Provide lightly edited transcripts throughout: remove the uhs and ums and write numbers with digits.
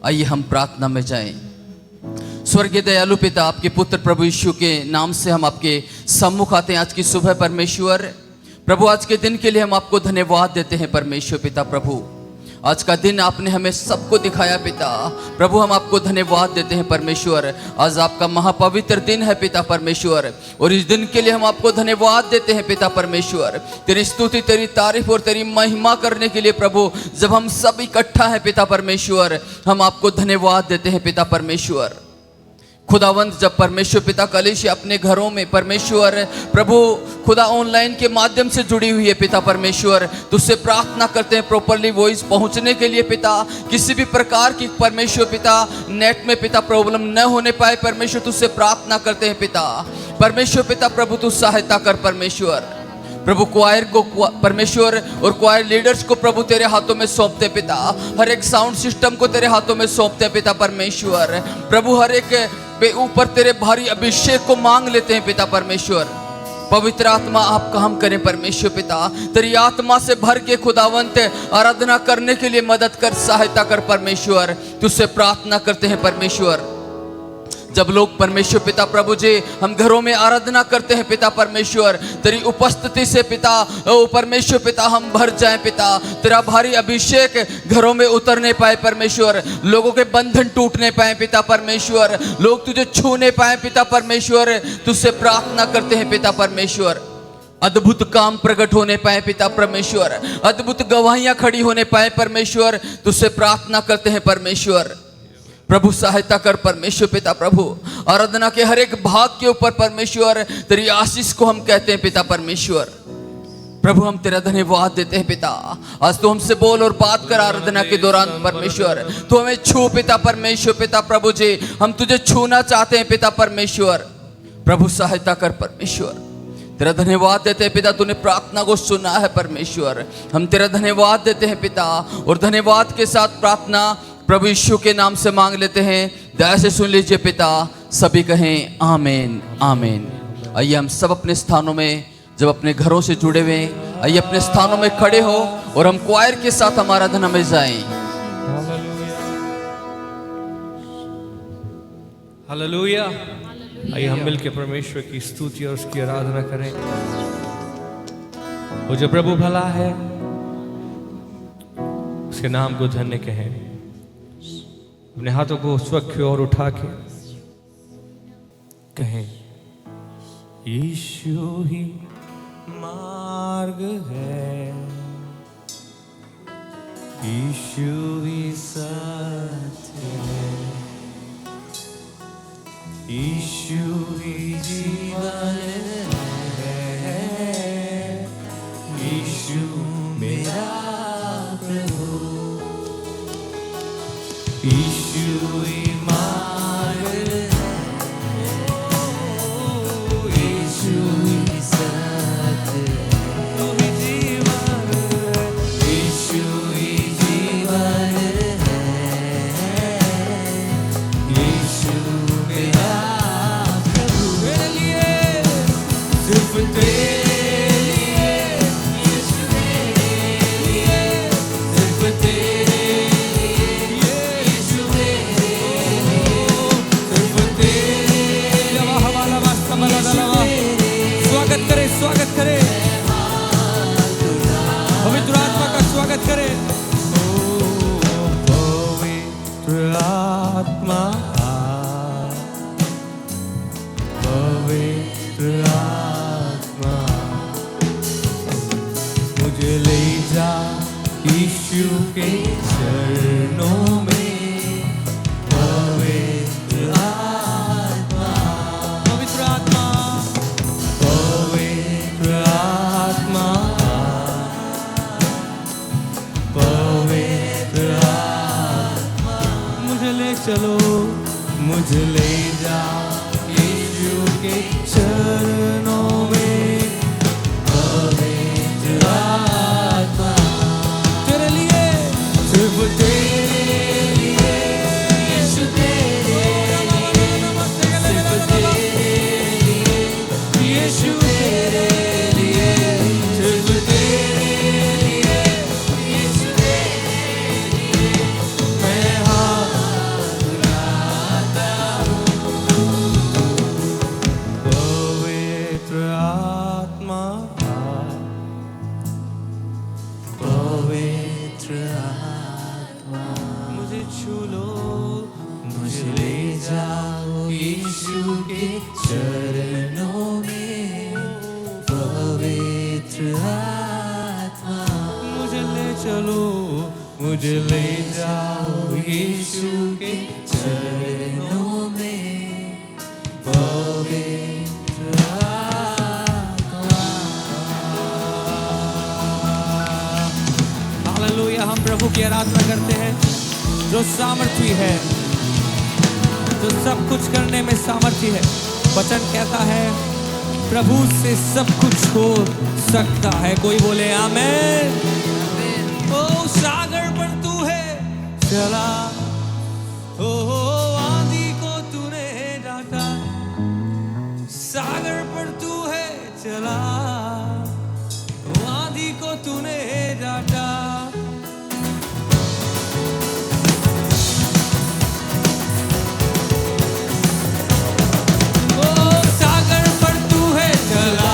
आइए हम प्रार्थना में जाएं। स्वर्गीय दयालु पिता, आपके पुत्र प्रभु यीशु के नाम से हम आपके सम्मुख आते हैं आज की सुबह। परमेश्वर प्रभु, आज के दिन के लिए हम आपको धन्यवाद देते हैं परमेश्वर पिता प्रभु। आज का दिन आपने हमें सबको दिखाया पिता प्रभु, हम आपको धन्यवाद देते हैं परमेश्वर। आज आपका महापवित्र दिन है पिता परमेश्वर, और इस दिन के लिए हम आपको धन्यवाद देते हैं पिता परमेश्वर। तेरी स्तुति, तेरी तारीफ और तेरी महिमा करने के लिए प्रभु, जब हम सब इकट्ठा हैं पिता परमेश्वर, हम आपको धन्यवाद देते हैं पिता परमेश्वर। खुदावंत, जब परमेश्वर पिता कलीसिया अपने घरों में परमेश्वर प्रभु खुदा ऑनलाइन के माध्यम से जुड़ी हुई है पिता परमेश्वर, तुझसे प्रार्थना करते हैं प्रॉपरली वॉइस पहुंचने के लिए पिता। किसी भी प्रकार की परमेश्वर पिता नेट में पिता प्रॉब्लम न होने पाए परमेश्वर, तुझसे प्रार्थना करते हैं पिता परमेश्वर पिता प्रभु, तू सहायता कर परमेश्वर प्रभु। क्वायर को परमेश्वर और क्वायर लीडर्स को प्रभु तेरे हाथों में सौंपते पिता। हर एक साउंड सिस्टम को तेरे हाथों में सौंपते पिता परमेश्वर प्रभु। हर एक पे ऊपर तेरे भारी अभिषेक को मांग लेते हैं पिता परमेश्वर। पवित्र आत्मा आप काम करें परमेश्वर पिता, तेरी आत्मा से भर के खुदावंत आराधना करने के लिए मदद कर, सहायता कर परमेश्वर। तुझसे प्रार्थना करते हैं परमेश्वर। जब लोग परमेश्वर पिता प्रभु जी हम घरों में आराधना करते हैं पिता परमेश्वर, तेरी उपस्थिति से पिता ओ परमेश्वर पिता हम भर जाएं पिता। तेरा भारी अभिषेक घरों में उतरने पाए परमेश्वर, लोगों के बंधन टूटने पाए पिता परमेश्वर, लोग तुझे छूने पाए पिता परमेश्वर। तुझसे प्रार्थना करते हैं पिता परमेश्वर। अद्भुत काम प्रकट होने पाए पिता परमेश्वर, अद्भुत गवाहियां खड़ी होने पाए परमेश्वर। तुझसे प्रार्थना करते हैं परमेश्वर प्रभु, सहायता कर परमेश्वर पिता प्रभु। आराधना के हर एक भाग के ऊपर परमेश्वर तेरी आशीष को हम कहते हैं पिता परमेश्वर प्रभु। हम तेरा धन्यवाद देते हैं पिता। आज तो हमसे बोल और बात कर आराधना के दौरान परमेश्वर। तो हमें छू पिता परमेश्वर पिता प्रभु जी, हम तुझे छूना चाहते हैं पिता परमेश्वर प्रभु। सहायता कर परमेश्वर, तेरा धन्यवाद देते हैं पिता, तूने प्रार्थना को सुना है परमेश्वर। हम तेरा धन्यवाद देते हैं पिता, और धन्यवाद के साथ प्रार्थना प्रभु यीशु के नाम से मांग लेते हैं। दया से सुन लीजिए पिता, सभी कहें आमीन आमीन। आइए हम सब अपने स्थानों में, जब अपने घरों से जुड़े हुए, आइए अपने स्थानों में खड़े हो और हम क्वायर के साथ हम आराधना में जाएं। हालेलुया। आइए हम मिलकर परमेश्वर की स्तुति और उसकी आराधना करें। वो जो प्रभु भला है, उसके नाम को धन्य कहें। अपने हाथों को स्वच्छ और उठा के कहें, यीशु ही मार्ग है, यीशु ही सत्य है, यीशु ही जीवन है, यीशु मेरा प्रभु, यीशु ही मार्ग है, यीशु ही सत्य है, तू ही जीवन है, यीशु ही जीवन है, यीशु मेरा प्रभु। मेरे लिए, सिर्फ तेरे लिए, यीशु मेरे लिए, सिर्फ तेरे स्वागत करे, पवित्र आत्मा का स्वागत करे। पवित्र आत्मा, पवित्र आत्मा, मुझे ले जा यीशु के चरणों में। पवित्र आत्मा, पवित्र आत्मा, पवित्र आत्मा, पवित्र आत्मा, मुझे ले चलो, मुझे ले जा यीशु के चरणों में। पवित्र आत्मा, तेरे लिए, सिर्फ तेरे लिए, यीशु तेरे लिए, सिर्फ तेरे लिए, यीशु तेरे लिए, सिर्फ तेरे लिए, यीशु तेरे लिए, मैं हाथ आत्मा मुझे छू लो, मुझे ले जाओ यीशु के चरणों में पवित्र आत्मा मुझे ले चलो, मुझे ले जाओ यीशु के चरणों में पवित्र हालेलुया। हम प्रभु की आराधना करते हैं जो सामर्थी है, जो सब कुछ करने में सामर्थी है। वचन कहता है प्रभु से सब कुछ हो सकता है। कोई बोले आमेन। ओ सागर पर तू है चला, ओ आंधी को तूने डांटा, सागर पर तू है चला, ओ आंधी को तूने डांटा। ओ सागर पर तू है चला,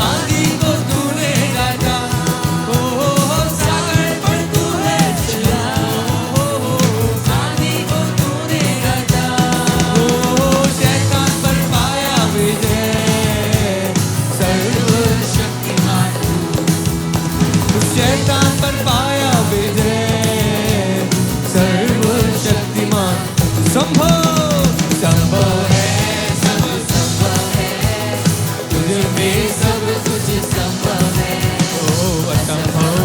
आंधी को तूने डांटा। ओ सागर पर तू है चला, आंधी को तूने डांटा ओ शैतान पर पाया विजय, सर्वशक्तिमान शैतान पर पाया विजय, सर्वशक्तिमान। संभव संभव है, सब संभव है, तुझ में सब कुछ संभव है। ओ असंभव,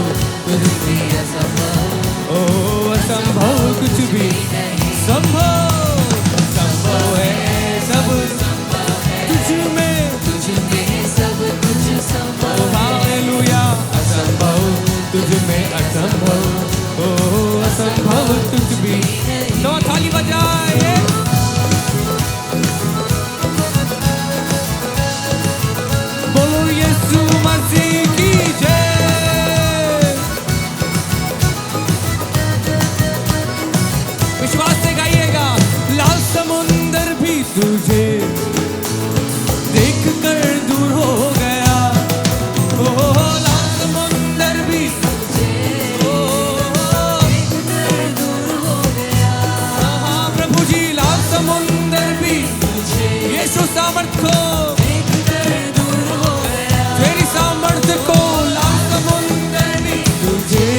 तुझ में असंभव ओ असंभव कुछ भी संभव। संभव है सब तुझ में, तुझ में सब कुछ संभव है। हालेलुया। असंभव तुझ में असंभव, ओ असंभव कुछ भी। तो थाली बजाए, बोलो यीशु मसीह की जय। विश्वास से गाइएगा। लाल समुंदर भी तुझे देख कर दूर हो गया, ओ लाल समुंदर भी ओ दूर हो गया हाँ प्रभु जी। लाल समुंदर भी यीशु सामर्थ को, दूर हो गया तेरी सामर्थ को। लाल समुंदर भी तुझे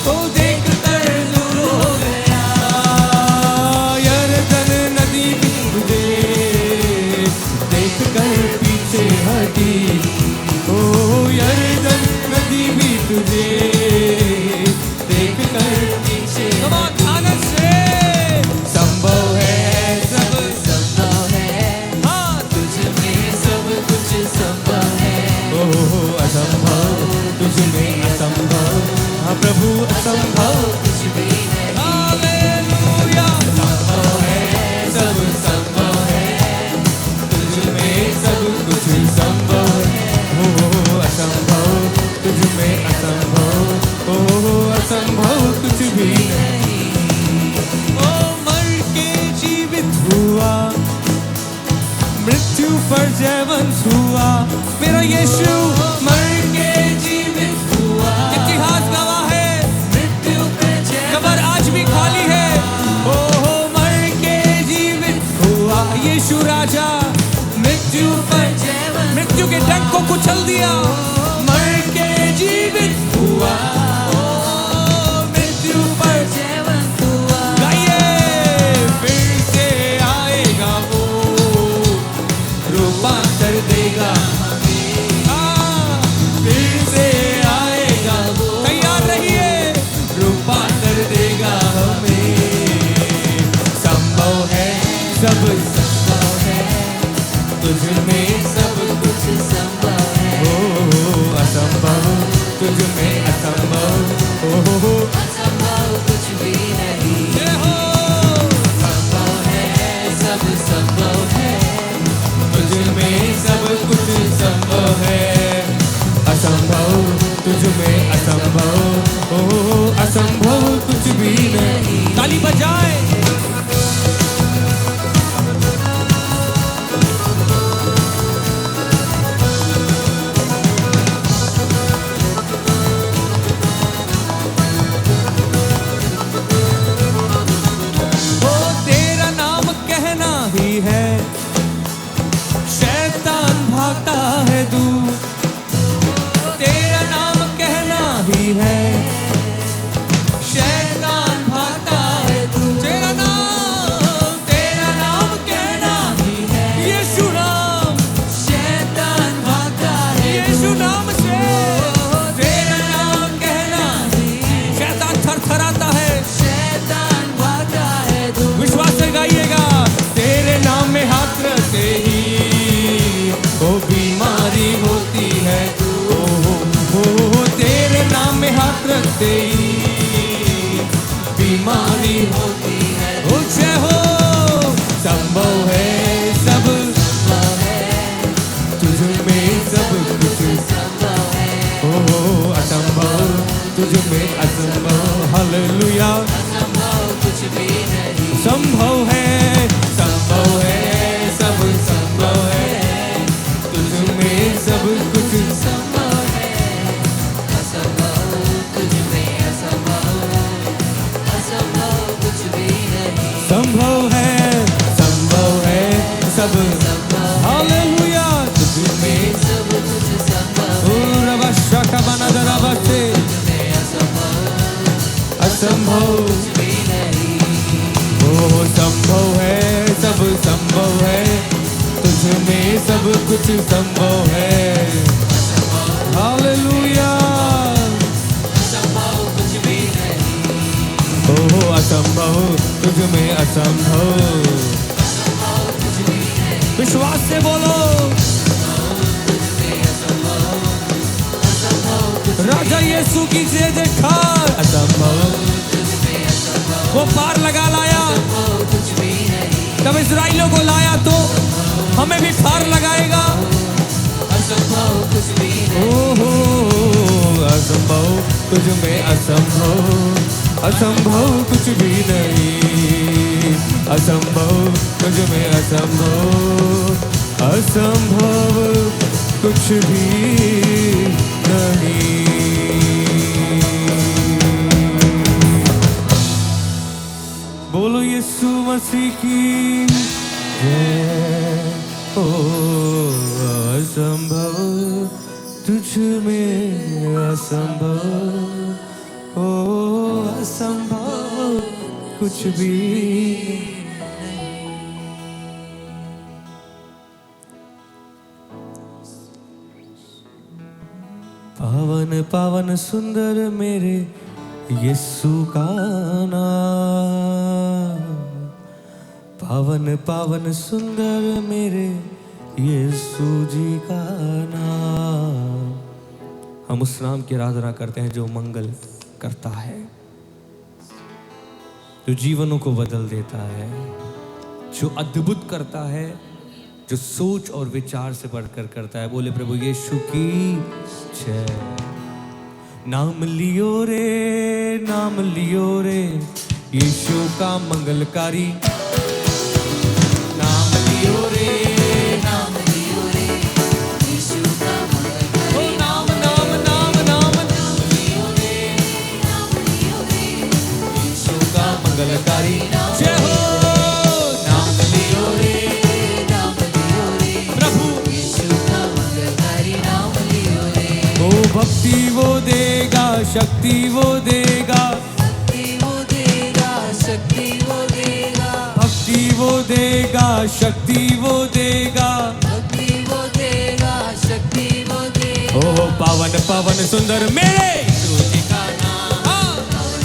ओ देख कर दूर हो गया, यरदन नदी भी तुझे देख कर पीछे हटी, ओ यरदन नदी भी तुझे देख कर पीछे। आनंद से संभव है सब संभव है, हाँ तुझ में सब कुछ संभव है। ओ असंभव तुझ में असंभव, हाँ प्रभु असंभव कुछ भी नहीं हालेलुया। संभव है, सब संभव है, तुझ में सब कुछ संभव है, ओ असंभव तुझ में असंभव, ओ असंभव कुछ भी नहीं। ओ मर के जीवित हुआ, मृत्यु पर जयवंत हुआ, मेरा यीशु मर के जीवित हुआ। इतिहास गवाह है, मृत्यु पे जय कब्र आज भी खाली है। ओ मर के जीवित हुआ, यीशु राजा मृत्यु पर जयवंत मृत्यु के डंक को कुचल दिया, मर के जीवित हुआ, ओ मृत्यु पर जयवंत हुआ। गाइए फिर से आएगा वो, रूपांतर देगा हाँ, फिर से आएगा वो, तैयार रहिए, रूपांतर देगा हमें। संभव है सब संभव है, तुझ में सब कुछ संभव है। ओ असंभव तुझ में असंभव, ओ असंभव कुछ भी नहीं जय हो। संभव है, सब संभव है, तुझ में सब कुछ संभव है, असंभव तुझ में असंभव, ओ असंभव कुछ भी नहीं। ताली बजाए। है। शैतान भागता है दूर, तेरा नाम कहना ही है। यीशु नाम, शैतान भागता है यीशु नाम से तेरा नाम कहना ही। शैतान थरथराता है, शैतान भागता है दूर। विश्वास से गाइएगा। तेरे नाम में हाथ रखते ही वो बीमारी होती है। ओ तेरे नाम में हाथ रखते ही बीमारी होती है हो। जय हो, संभव है सब, संभव है, तुझ में सब कुछ संभव है, हो। असंभव तुझ में असंभव, हालेलुया। असंभव कुछ भी नहीं। संभव है सब संभव है, तुझ में सब कुछ संभव है, असंभव कुछ में असंभव, असंभव कुछ भी नहीं। संभव है सब, हालेलुया। तुझ में सब कुछ संभव ओ रबा शाका बना दरबा से है, असंभव असंभव भी नहीं। ओ संभव है सब संभव है, तुझ में सब कुछ संभव है, हालेलुया। असंभव कुछ भी नहीं। ओ असंभव तुझ में असंभव, विश्वास से बोलो। राजा यीशु की जय जयकार। असंभव वो पार लगा लाया, तब इस्राएलियों को लाया तो हमें भी पार लगाएगा। असंभव कुछ भी नहीं। ओहो असंभव तुझ में असंभव, असंभव कुछ भी नहीं। असंभव तुझ में असंभव, असंभव कुछ भी नहीं। बोलो यीशु मसीह की जय। ओ असंभव तुझ में असंभव, ओ असंभव कुछ भी। पावन पावन सुंदर मेरे यीशु का नाम, पावन पावन सुंदर मेरे यीशु जी का नाम। हम उस नाम की आराधना करते हैं जो मंगल करता है, जो जीवनों को बदल देता है, जो अद्भुत करता है, जो सोच और विचार से बढ़कर करता है। बोले प्रभु यीशु की जय। नाम लियो रे यीशु का मंगलकारी। नाम लियो रे यीशु का मंगलकारी। ओ नाम नाम नाम नाम लियो रे यीशु का मंगलकारी। जय हो। नाम लियो रे प्रभु यीशु का मंगलकारी। नाम लियो रे। ओ भक्ति वो देगा, शक्ति वो देगा, शक्ति वो देगा, शक्ति वो देगा, भक्ति वो देगा, शक्ति वो देगा। भक्ति वो देगा, शक्ति वो देगा। ओ पावन पावन सुंदर मेरे यीशु जी का नाम। हाँ। पावन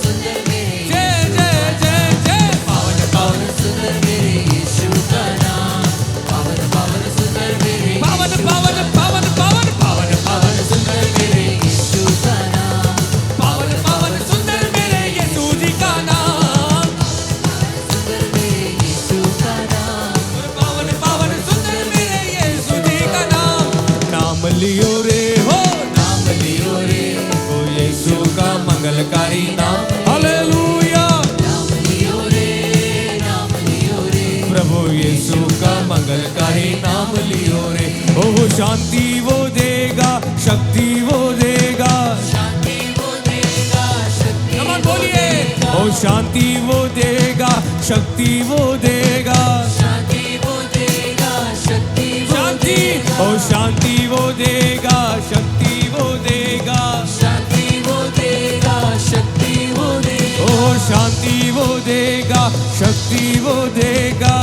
सुंदर मेरे, जय जय जय जय। पावन पावन सुंदर मेरे यीशु का नाम। पावन पावन सुंदर मेरे, पावन पावन पावन पावन पावन पावन सुंदर मेरे, यीशु का नाम। पावन पावन सुंदर मेरे यीशु जी का नाम। सुंदर मेरे यीशु का नाम। पावन पावन सुंदर मेरे यीशु जी का नाम। नाम लियो रे हो, नाम लियो रे, ओ यीशु का मंगलकारी नाम। हालेलुया। नाम लियो रे, प्रभु यीशु का मंगलकारी नाम लियो रे। ओ शांति वो देगा, शक्ति वो देगा। शांति वो देगा, शक्ति नमन बोलिए। ओ शांति वो देगा, शक्ति वो देगा। शांति वो देगा, शक्ति वो शांति, ओ शांति वो देगा, शक्ति वो देगा। शांति वो देगा, शक्ति वो देगा।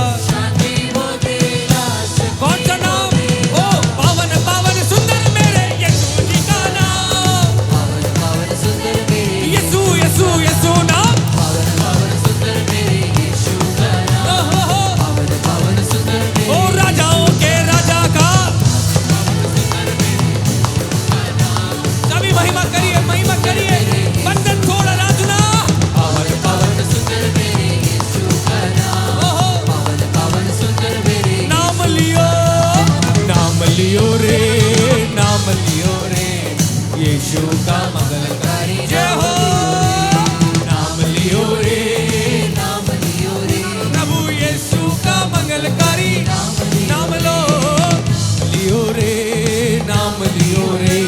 कौन सा नाम? ओ पावन पावन सुंदर मेरे यीशु जी का नाम। यीशु यीशु यीशु नाम। ओ राजाओं के राजा का। सभी महिमा करिए, महिमा करिए। बंधन थोड़ा राजुना। नाम लियो रे, नाम लियो रे, यीशु का मंगलकारी जय हो। नाम लियो रे, प्रभु यीशु का मंगलकारी नाम लो। लियो रे, नाम लियो रे,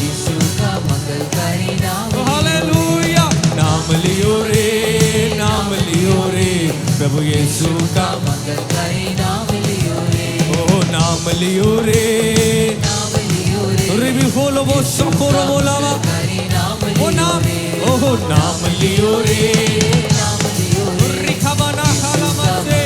यीशु का मंगलकारी नाम। हालेलुया। नाम लियो रे, नाम लियो रे, प्रभु यीशु का मंगलकारी नाम लियो रे, ओ नाम लियो रे। रिवी बोलो वो सकोरो बोलावा वो नाम, ओहो नाम लियो रे। रिखाबाना खाला मसे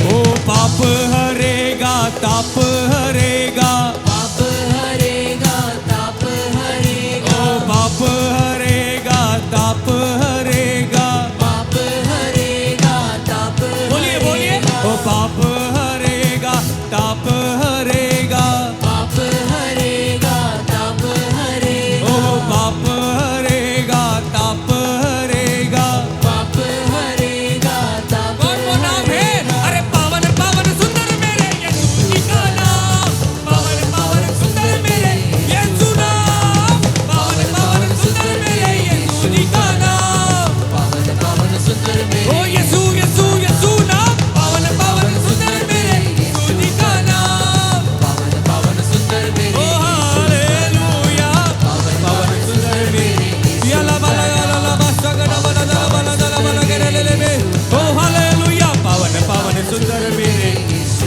ओ पाप हरेगा, ताप हरेगा, पाप हरेगा, ताप हरेगा, ओ पाप हरेगा, ताप हरेगा, पाप हरेगा, ताप बोलिए बोलिए। ओ पाप हरेगा, ताप हरेगा, पाप हरेगा, ताप हरेगा, ओ पाप हरेगा, ताप हरेगा। पाप हरेगा, ताप कौन वो नाम है? अरे पावन पावन सुंदर मेरे यीशु जी का नाम। पावन पावन सुंदर मेरे यीशु नाम। पावन पावन सुंदर मेरे यीशु जी का नाम। पावन पावन सुंदर मेरे ओ यीशु यीशु यीशु नाम। पावन पावन सुंदर मेरे यीशु जी का नाम। पावन पावन सुंदर ओ मेरे हालेलुया। पावन सुंदर मेरे याला बाला याला ला बासगना बला दला बला दला बला गेले ले। ओ हालेलुया। पावन पावन सुंदर मेरे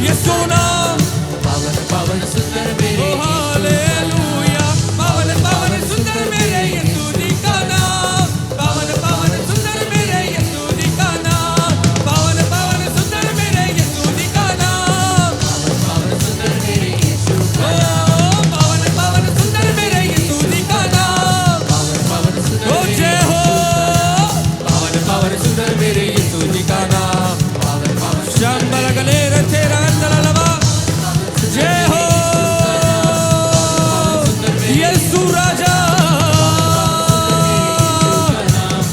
यीशु नाम। पावन पावन सुंदर ओ मेरे हालेलुया। पावन पावन सुंदर मेरे यीशु जी का नाम। पावन पावन सुंदर मेरे यीशु जी का नाम। पावन पावन सुंदर मेरे यीशु जी का नाम। पावन सुंदर मेरे यीशु ओ पावन पावन सुंदर मेरे यीशु जी का नाम। पावन पावन सुंदर ओ जय हो। पावन पावन सुंदर मेरे यीशु जी का नाम। पावन पावन शंबल गले रथे रंदल लवा जय हो। यीशु राजा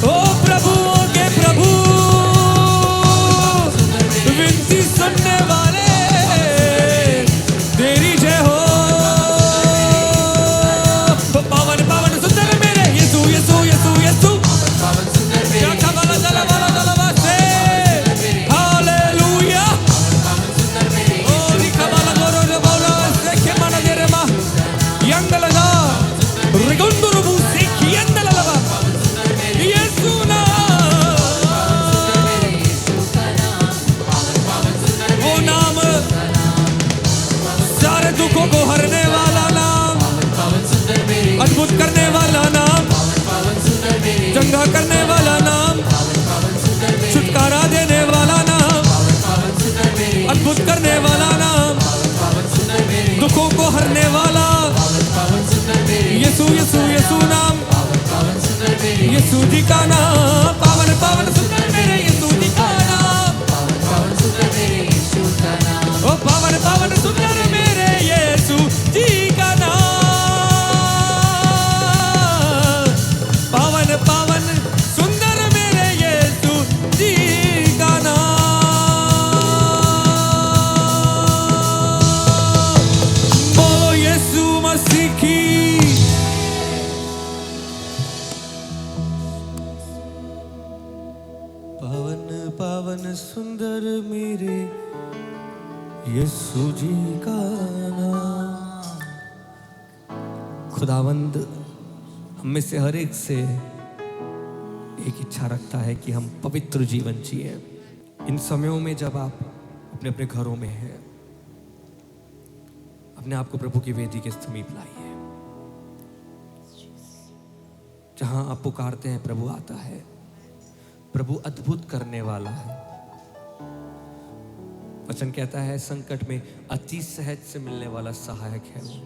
ओ प्रभुओं के प्रभु, विनती सुनने वाले तेरी जय हो। पावन पावन सुंदर मेरे यीशु यीशु यीशु यीशु। पावन सुंदर मेरे शाखा वाला दला से हालेलुया। पावन सुंदर मेरे ओ लिखा वाला गोरो रे बोला से के माना दे रे मा यंगलगा रिगुंदुरु बुसी कियंदलवा यीशु नाम। वो नाम सारे दुखों को हरने वाला नाम, पावन सुंदर मेरे अद्भुत करने वाला नाम, पावन सुंदर मेरे चंगा करने वाला नाम, पावन सुंदर मेरे छुटकारा देने वाला नाम, पावन सुंदर मेरे अद्भुत करने वाला नाम, पावन सुंदर मेरे दुखों को हरने वाला पावन सुंदर मेरे यीशु यीशु यीशु नाम। पावन सुंदर मेरे यीशु जी का नाम। पावन पावन सुंदर मेरे यीशु जी का नाम। पावन सुंदर मेरे यीशु का नाम। ओ पावन पावन सुंदर मेरे यीशु जी का नाम। पावन पावन सुंदर मेरे यीशु जी का नाम। बोलो यीशु मसीह की। पावन पावन सुंदर मेरे यीशु जी का नाम। खुदावंद हम में से हर एक से एक इच्छा रखता है कि हम पवित्र जीवन जिए। इन समयों में जब आप अपने अपने घरों में हैं, अपने आप को प्रभु की वेदी के समीप लाइए। जहां आप पुकारते हैं प्रभु आता है। प्रभु अद्भुत करने वाला है। वचन कहता है संकट में अति सहज से मिलने वाला सहायक है वो।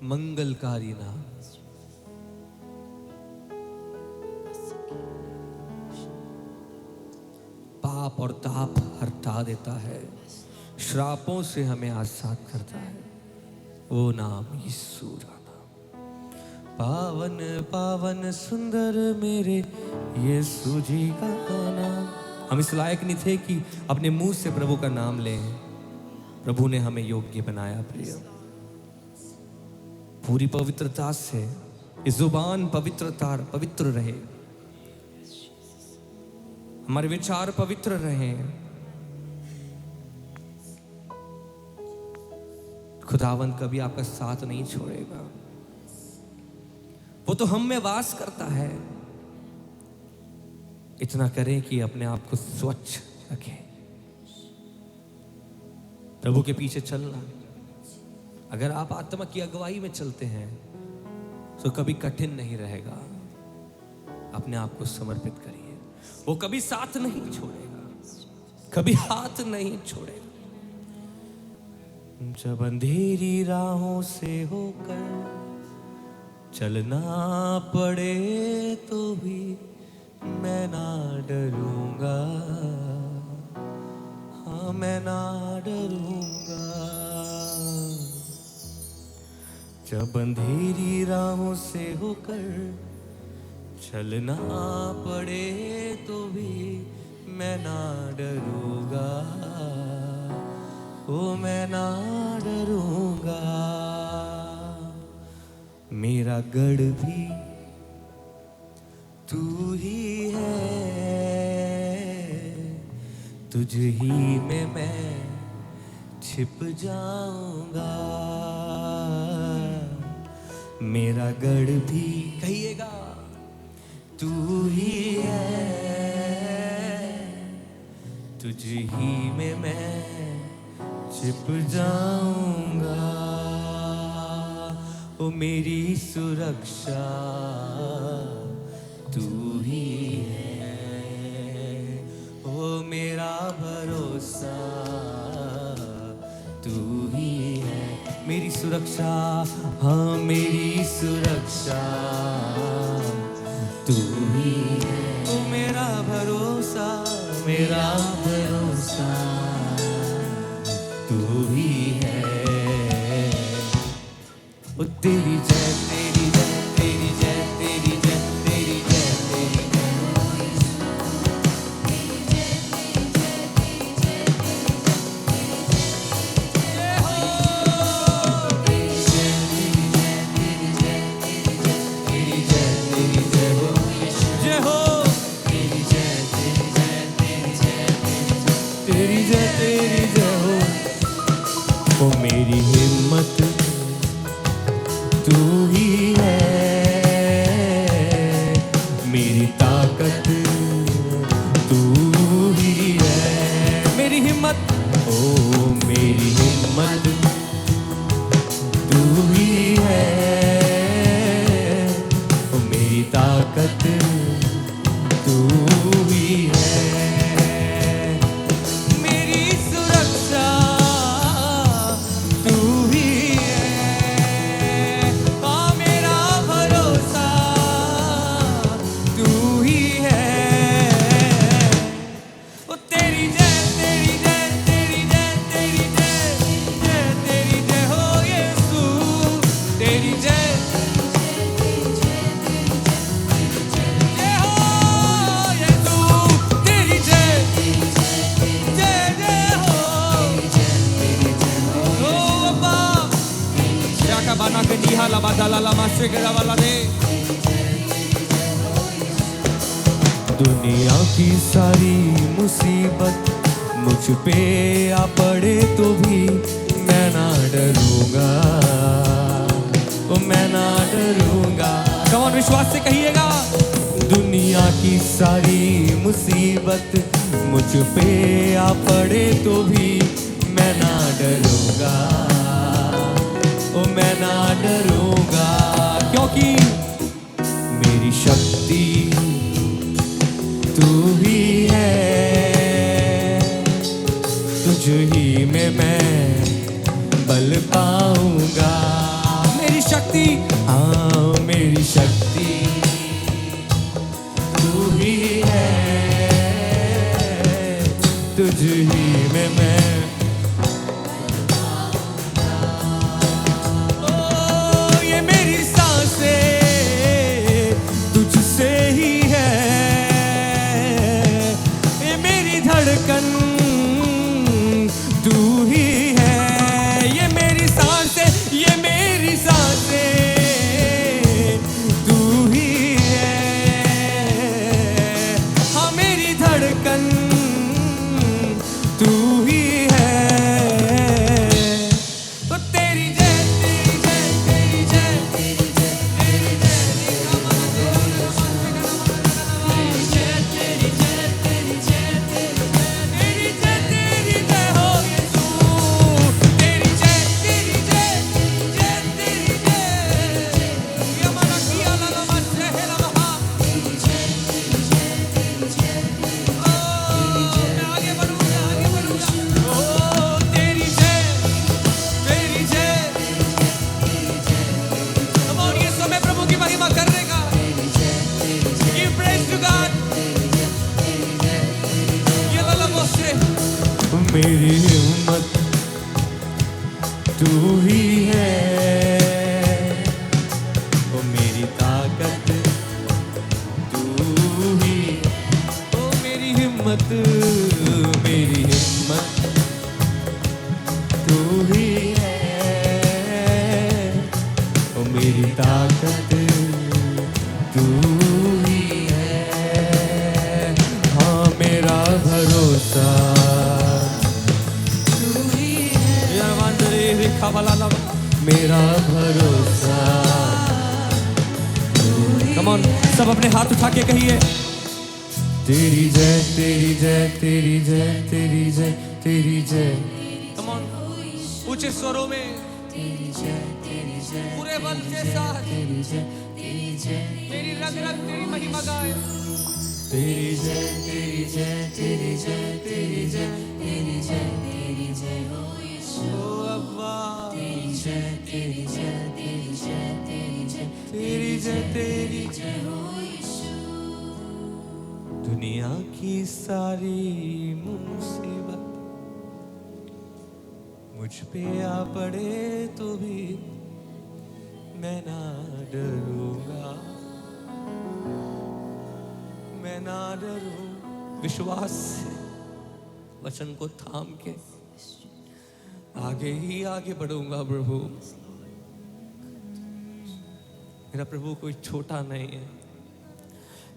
मंगलकारी नाम, पाप और ताप हटा देता है, श्रापों से हमें आजाद करता है वो नाम यीशु का नाम। पावन पावन सुंदर मेरे यीशु जी का नाम। हम इस लायक नहीं थे कि अपने मुंह से प्रभु का नाम लें, प्रभु ने हमें योग्य बनाया। प्रिय, पूरी पवित्रता से इस जुबान पवित्र रहे, हमारे विचार पवित्र रहे। खुदावंद कभी आपका साथ नहीं छोड़ेगा, वो तो हम में वास करता है। इतना करें कि अपने आप को स्वच्छ रखें, प्रभु के पीछे चलना। अगर आप आत्मा की अगुवाई में चलते हैं तो कभी कठिन नहीं रहेगा। अपने आप को समर्पित करिए, वो कभी साथ नहीं छोड़ेगा, कभी हाथ नहीं छोड़ेगा। जब अंधेरी राहों से होकर चलना पड़े तो भी मैं ना डरूंगा, हाँ मैं ना डरूंगा। जब अंधेरी राहों से होकर चलना पड़े तो भी मैं ना डरूंगा, ओ मैं ना डरूंगा। मेरा गढ़ भी तू ही है, तुझ ही में मैं छिप जाऊंगा। मेरा गढ़ भी, कहिएगा, तू ही है, तुझ ही में मैं छिप जाऊंगा। ओ मेरी सुरक्षा तू ही है, ओ मेरा भरोसा तू ही है। मेरी सुरक्षा, हाँ मेरी सुरक्षा तू ही है, ओ मेरा भरोसा, मेरा भरोसा तू ही है। ओ तेरी जय, तेरी जय, तेरी जय, तेरी जय, तेरी जय, तेरी मेरी हिम्मत तू ही है, मेरी ताकत तू ही है। मेरी हिम्मत, ओ मेरी हिम्मत तू ही है, ओ मेरी ताकत तू ही है। मेरी सुरक्षा तू ही है, हाँ मेरा भरोसा तू ही है। ओ तेरी जय, तेरी जय, तेरी जय, तेरी जय, जय तेरी जय हो यीशु, तेरी जय, जय हो यीशु, तेरी जय, जय जय हो। ओ बाबा शाका बना के निहा ला बादला ला मासे के वाला दे। दुनिया की सारी मुसीबत मुझ पे आ पड़े तो भी मैं ना डरूंगा, ओ मैं ना डरूंगा। कौन विश्वास से कहिएगा, दुनिया की सारी मुसीबत मुझ पे आ पड़े तो भी मैं ना डरूंगा, ओ मैं ना डरूंगा। क्योंकि बल पाऊंगा। मेरी शक्ति, हाँ मेरी शक्ति तू ही है, तुझ ही में मैं ये मेरी सांसें तुझसे ही है, ये मेरी धड़कन तू ही है, ये मेरी सांसें, ये मेरी सांसें तू ही है, हाँ मेरी धड़कन तू ही है। तो तेरी जय, तेरी जय, तेरी जय, तेरी जय, तेरी जय, तेरी जय, तेरी जय, तेरी जय, तेरी जय, तेरी जय हो यीशु। तेरी जय, तेरी जय, तेरी जय, तेरी जय, ये हमारा किया लगा मत रहे लगा। ओ मैं आगे बढ़ूंगा, आगे बढ़ूंगा। ओ तेरी जय, तेरी जय। Come on, ये समय प्रभु की महिमा करने का। Give praise to God. ये वाला मुझसे मेरी हिम्मत तू ही है, ओ मेरी ताकत तू ही, ओ मेरी हिम्मत, मेरी हिम्मत तू ही है, ओ मेरी ताकत तू ही है, हाँ मेरा भरोसा मेरा भरोसा। Come on, सब अपने हाथ उठा के कहिए। तेरी जय तेरी जय तेरी जय तेरी जय तेरी जय, Come on, ऊंचे स्वरों में पूरे बल के साथ मेरी रग रग तेरी महिमा गाए। तेरी जय तेरी जय तेरी जय तेरी जय तेरी जय तेरी जय हो यीशु। ओ अब्बा, तेरी जय तेरी जय तेरी जय तेरी जय तेरी जय, तेरी जय हो यीशु। दुनिया की सारी मुसीबत मुझ पे आ पड़े तो भी मैं ना डरूंगा, मैं ना डरूं। विश्वास से वचन को थाम के आगे ही आगे बढ़ूंगा प्रभु। मेरा प्रभु कोई छोटा नहीं है,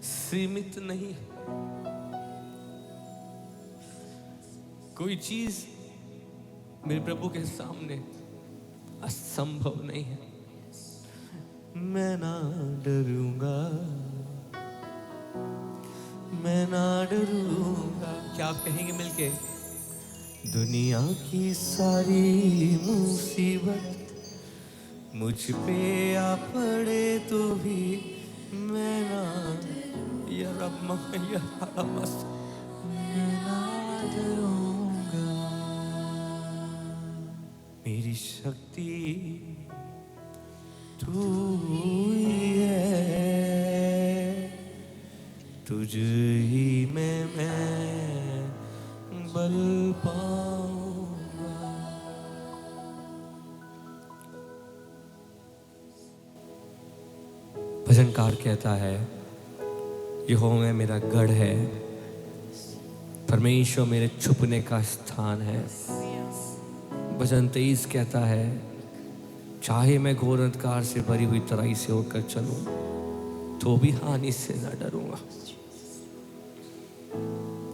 सीमित नहीं है, कोई चीज मेरे प्रभु के सामने असंभव नहीं है। मैं ना डरूंगा, मैं ना डरूंगा। क्या आप कहेंगे मिलके? दुनिया की सारी मुसीबत मुझ पे आ पड़े तो भी मैं ना या रब या मस डरूंगा। मेरी शक्ति तू ही है, तुझ ही में मैं बल पाऊंगा। भजनकार कहता है यहोवा मेरा गढ़ है, परमेश्वर मेरे छुपने का स्थान है। भजन 23 कहता है चाहे मैं घोर अंधकार से भरी हुई तराई से होकर चलूं तो भी हानि से न डरूंगा।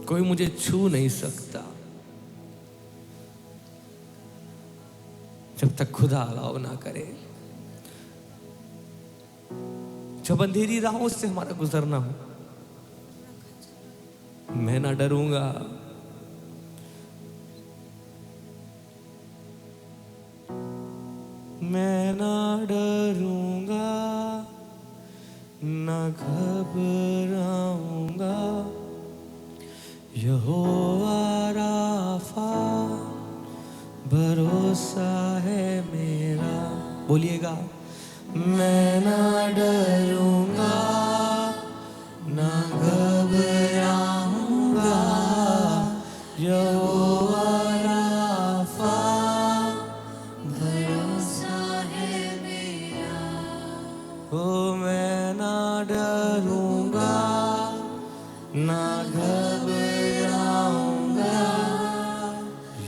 कोई मुझे छू नहीं सकता जब तक खुदा अलाव ना करे। जब अंधेरी राहों से हमारा गुजरना हो, मैं ना डरूंगा। मैं ना डरूंगा, ना घबराऊंगा। यहोवा राफा भरोसा भरोसा है मेरा। बोलिएगा, मैं ना डरूंगा ना घबराऊंगा, यहोवा राफा भरोसा है मेरा। ओ मैं ना डरूंगा ना घबराऊंगा,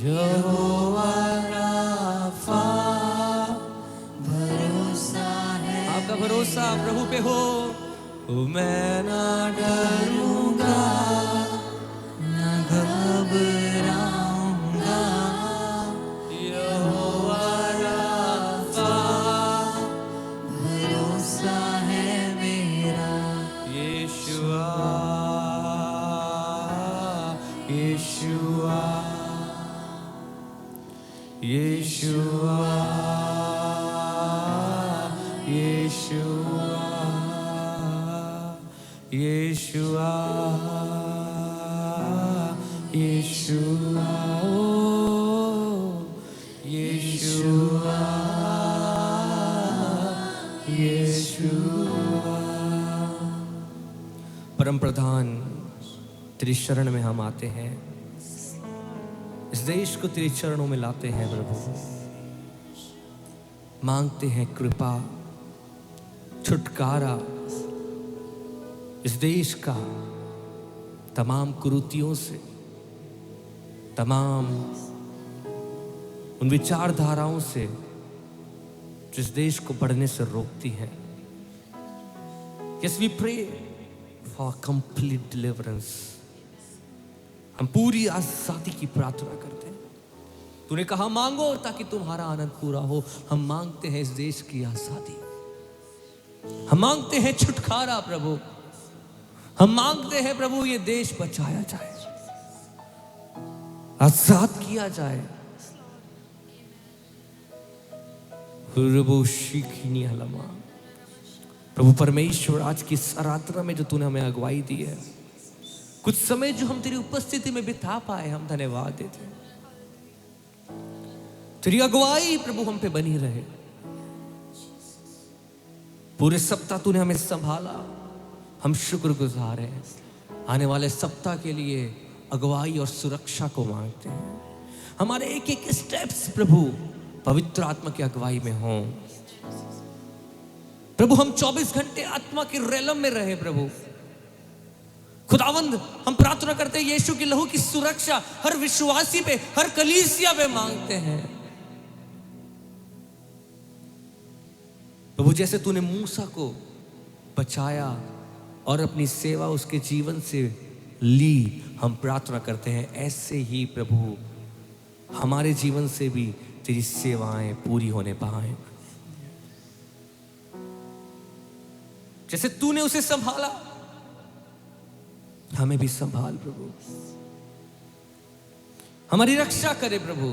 यहोवा राफा भरोसा है। आपका भरोसा प्रभु पे हो। ओ मैं ना डरूंगा ना घबराऊंगा, यहोवा राफा भरोसा है मेरा। यीशुआ यीशुआ यीशुआ यीशुआ यीशुआ यीशुआ ओ यीशुआ यीशुआ। परम प्रधान, तेरी शरण में हम आते हैं, इस देश को तेरे चरणों में लाते हैं प्रभु। मांगते हैं कृपा, छुटकारा इस देश का तमाम कुरीतियों से, तमाम उन विचारधाराओं से जिस देश को बढ़ने से रोकती हैं। Yes, we pray for complete deliverance. हम पूरी आजादी की प्रार्थना करते हैं। तूने कहा मांगो ताकि तुम्हारा आनंद पूरा हो। हम मांगते हैं इस देश की आजादी, हम मांगते हैं छुटकारा प्रभु, हम मांगते हैं प्रभु ये देश बचाया जाए, आजाद किया जाए। प्रभु परमेश्वर, आज की इस आराधना में जो तूने हमें अगुवाई दी है, कुछ समय जो हम तेरी उपस्थिति में बिता पाए, हम धन्यवाद देते हैं। तेरी अगुवाई प्रभु हम पे बनी रहे। पूरे सप्ताह तूने हमें संभाला, हम शुक्रगुजार हैं। आने वाले सप्ताह के लिए अगुवाई और सुरक्षा को मांगते हैं। हमारे एक एक स्टेप्स प्रभु पवित्र आत्मा की अगुवाई में हों प्रभु। हम 24 घंटे आत्मा के रेलम में रहे प्रभु। खुदावंद, हम प्रार्थना करते हैं यीशु की लहू की सुरक्षा हर विश्वासी पे, हर कलीसिया पे मांगते हैं प्रभु। जैसे तूने मूसा को बचाया और अपनी सेवा उसके जीवन से ली, हम प्रार्थना करते हैं ऐसे ही प्रभु हमारे जीवन से भी तेरी सेवाएं पूरी होने पाए। जैसे तूने उसे संभाला, हमें भी संभाल प्रभु। हमारी रक्षा करे प्रभु।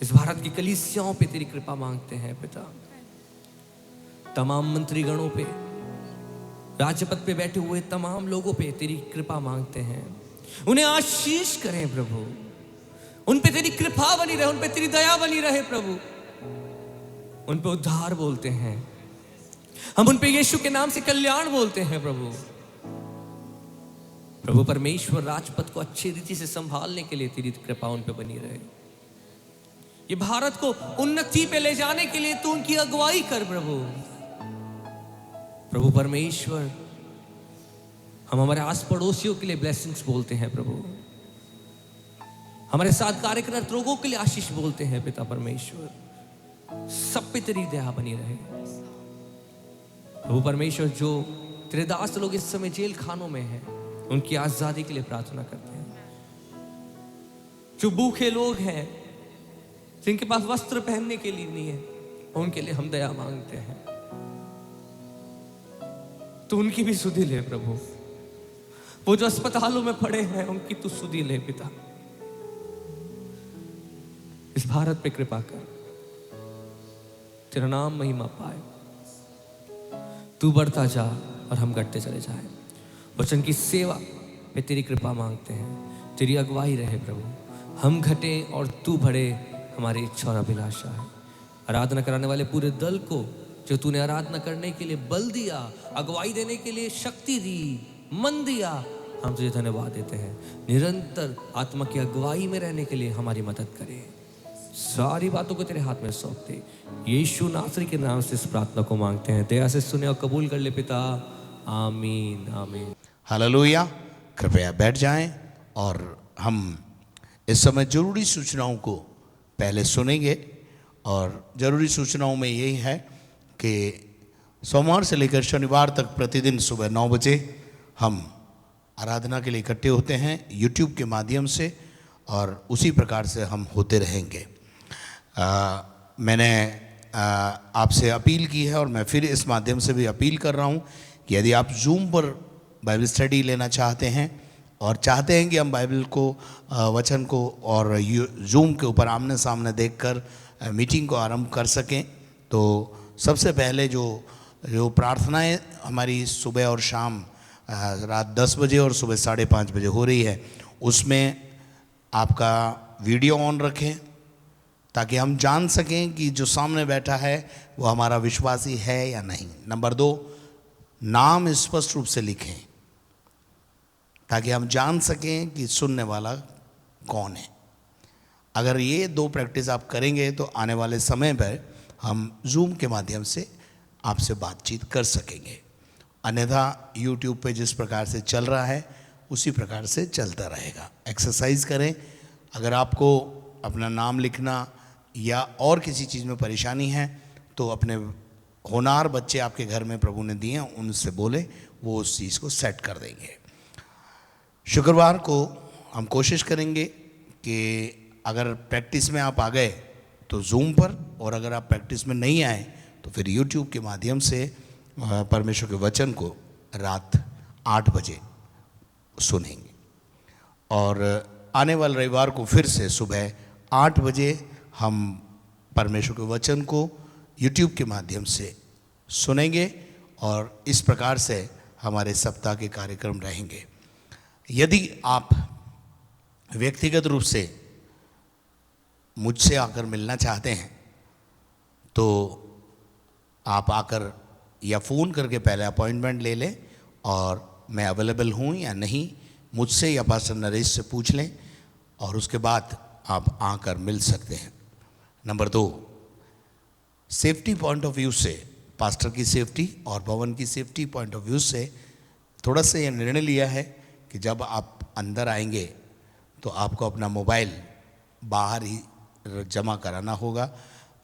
इस भारत की कलीसियाओं पे तेरी कृपा मांगते हैं पिता। तमाम मंत्रीगणों पे, राजपद पे बैठे हुए तमाम लोगों पे तेरी कृपा मांगते हैं। उन्हें आशीष करें प्रभु। उन पे तेरी कृपा बनी रहे, उन पे तेरी दया बनी रहे प्रभु। उन पे उद्धार बोलते हैं हम, उन पे यीशु के नाम से कल्याण बोलते हैं प्रभु। प्रभु परमेश्वर, राजपद को अच्छी रीति से संभालने के लिए तेरी कृपा उन पे बनी रहे। ये भारत को उन्नति पे ले जाने के लिए तू उनकी अगुवाई कर प्रभु। प्रभु परमेश्वर, हम हमारे आस पड़ोसियों के लिए ब्लेसिंग्स बोलते हैं प्रभु। हमारे साथ कार्यरत लोगों के लिए आशीष बोलते हैं पिता परमेश्वर। सब पे तेरी दया बनी रहे प्रभु परमेश्वर। जो तेरे दास लोग इस समय जेल खानों में हैं, उनकी आजादी के लिए प्रार्थना करते हैं। जो भूखे लोग हैं, जिनके पास वस्त्र पहनने के लिए नहीं है, उनके लिए हम दया मांगते हैं। तो उनकी भी सुधि ले प्रभु। वो जो अस्पतालों में पड़े हैं, उनकी तू सुधि ले पिता। इस भारत पे कृपा कर, तेरा नाम महिमा पाए। तू बढ़ता जा और हम घटते चले जाए। वचन की सेवा पे तेरी कृपा मांगते हैं। तेरी अगुवाई रहे प्रभु। हम घटे और तू बढ़े हमारी इच्छा और अभिलाषा है। आराधना कराने वाले पूरे दल को जो तूने आराधना करने के लिए बल दिया, अगुवाई देने के लिए शक्ति दी, मन दिया, हम तुझे धन्यवाद देते हैं। निरंतर आत्मा की अगुवाई में रहने के लिए हमारी मदद करे। सारी बातों को तेरे हाथ में सौंपते यीशु नासरी के नाम से इस प्रार्थना को मांगते हैं। दया से सुने और कबूल कर ले पिता, आमीन आमीन। हालेलुया। कृपया बैठ जाएं और हम इस समय जरूरी सूचनाओं को पहले सुनेंगे। और ज़रूरी सूचनाओं में यही है कि सोमवार से लेकर शनिवार तक प्रतिदिन सुबह 9 बजे हम आराधना के लिए इकट्ठे होते हैं यूट्यूब के माध्यम से, और उसी प्रकार से हम होते रहेंगे। मैंने आपसे अपील की है और मैं फिर इस माध्यम से भी अपील कर रहा हूँ कि यदि आप जूम पर बाइबल स्टडी लेना चाहते हैं और चाहते हैं कि हम बाइबल को, वचन को और जूम के ऊपर आमने सामने देखकर मीटिंग को आरंभ कर सकें, तो सबसे पहले जो प्रार्थनाएं हमारी सुबह और शाम रात 10 बजे और सुबह 5:30 बजे हो रही है, उसमें आपका वीडियो ऑन रखें ताकि हम जान सकें कि जो सामने बैठा है वो हमारा विश्वासी है या नहीं। नंबर 2, नाम स्पष्ट रूप से लिखें ताकि हम जान सकें कि सुनने वाला कौन है। अगर ये 2 प्रैक्टिस आप करेंगे तो आने वाले समय पर हम जूम के माध्यम से आपसे बातचीत कर सकेंगे। अन्यथा यूट्यूब पे जिस प्रकार से चल रहा है उसी प्रकार से चलता रहेगा। एक्सरसाइज करें। अगर आपको अपना नाम लिखना या और किसी चीज़ में परेशानी है तो अपने होनहार बच्चे आपके घर में प्रभु ने दिए हैं, उनसे बोले, वो उस चीज़ को सेट कर देंगे। शुक्रवार को हम कोशिश करेंगे कि अगर प्रैक्टिस में आप आ गए तो जूम पर, और अगर आप प्रैक्टिस में नहीं आए तो फिर यूट्यूब के माध्यम से परमेश्वर के वचन को रात 8 बजे सुनेंगे। और आने वाले रविवार को फिर से सुबह 8 बजे हम परमेश्वर के वचन को यूट्यूब के माध्यम से सुनेंगे, और इस प्रकार से हमारे सप्ताह के कार्यक्रम रहेंगे। यदि आप व्यक्तिगत रूप से मुझसे आकर मिलना चाहते हैं तो आप आकर या फ़ोन करके पहले अपॉइंटमेंट ले लें, और मैं अवेलेबल हूँ या नहीं मुझसे या पास्टर नरेश से पूछ लें, और उसके बाद आप आकर मिल सकते हैं। Number 2, safety point of view से, पास्टर की सेफ्टी और भवन की सेफ्टी पॉइंट ऑफ व्यू से थोड़ा सा ये निर्णय लिया है कि जब आप अंदर आएंगे तो आपको अपना मोबाइल बाहर ही जमा कराना होगा,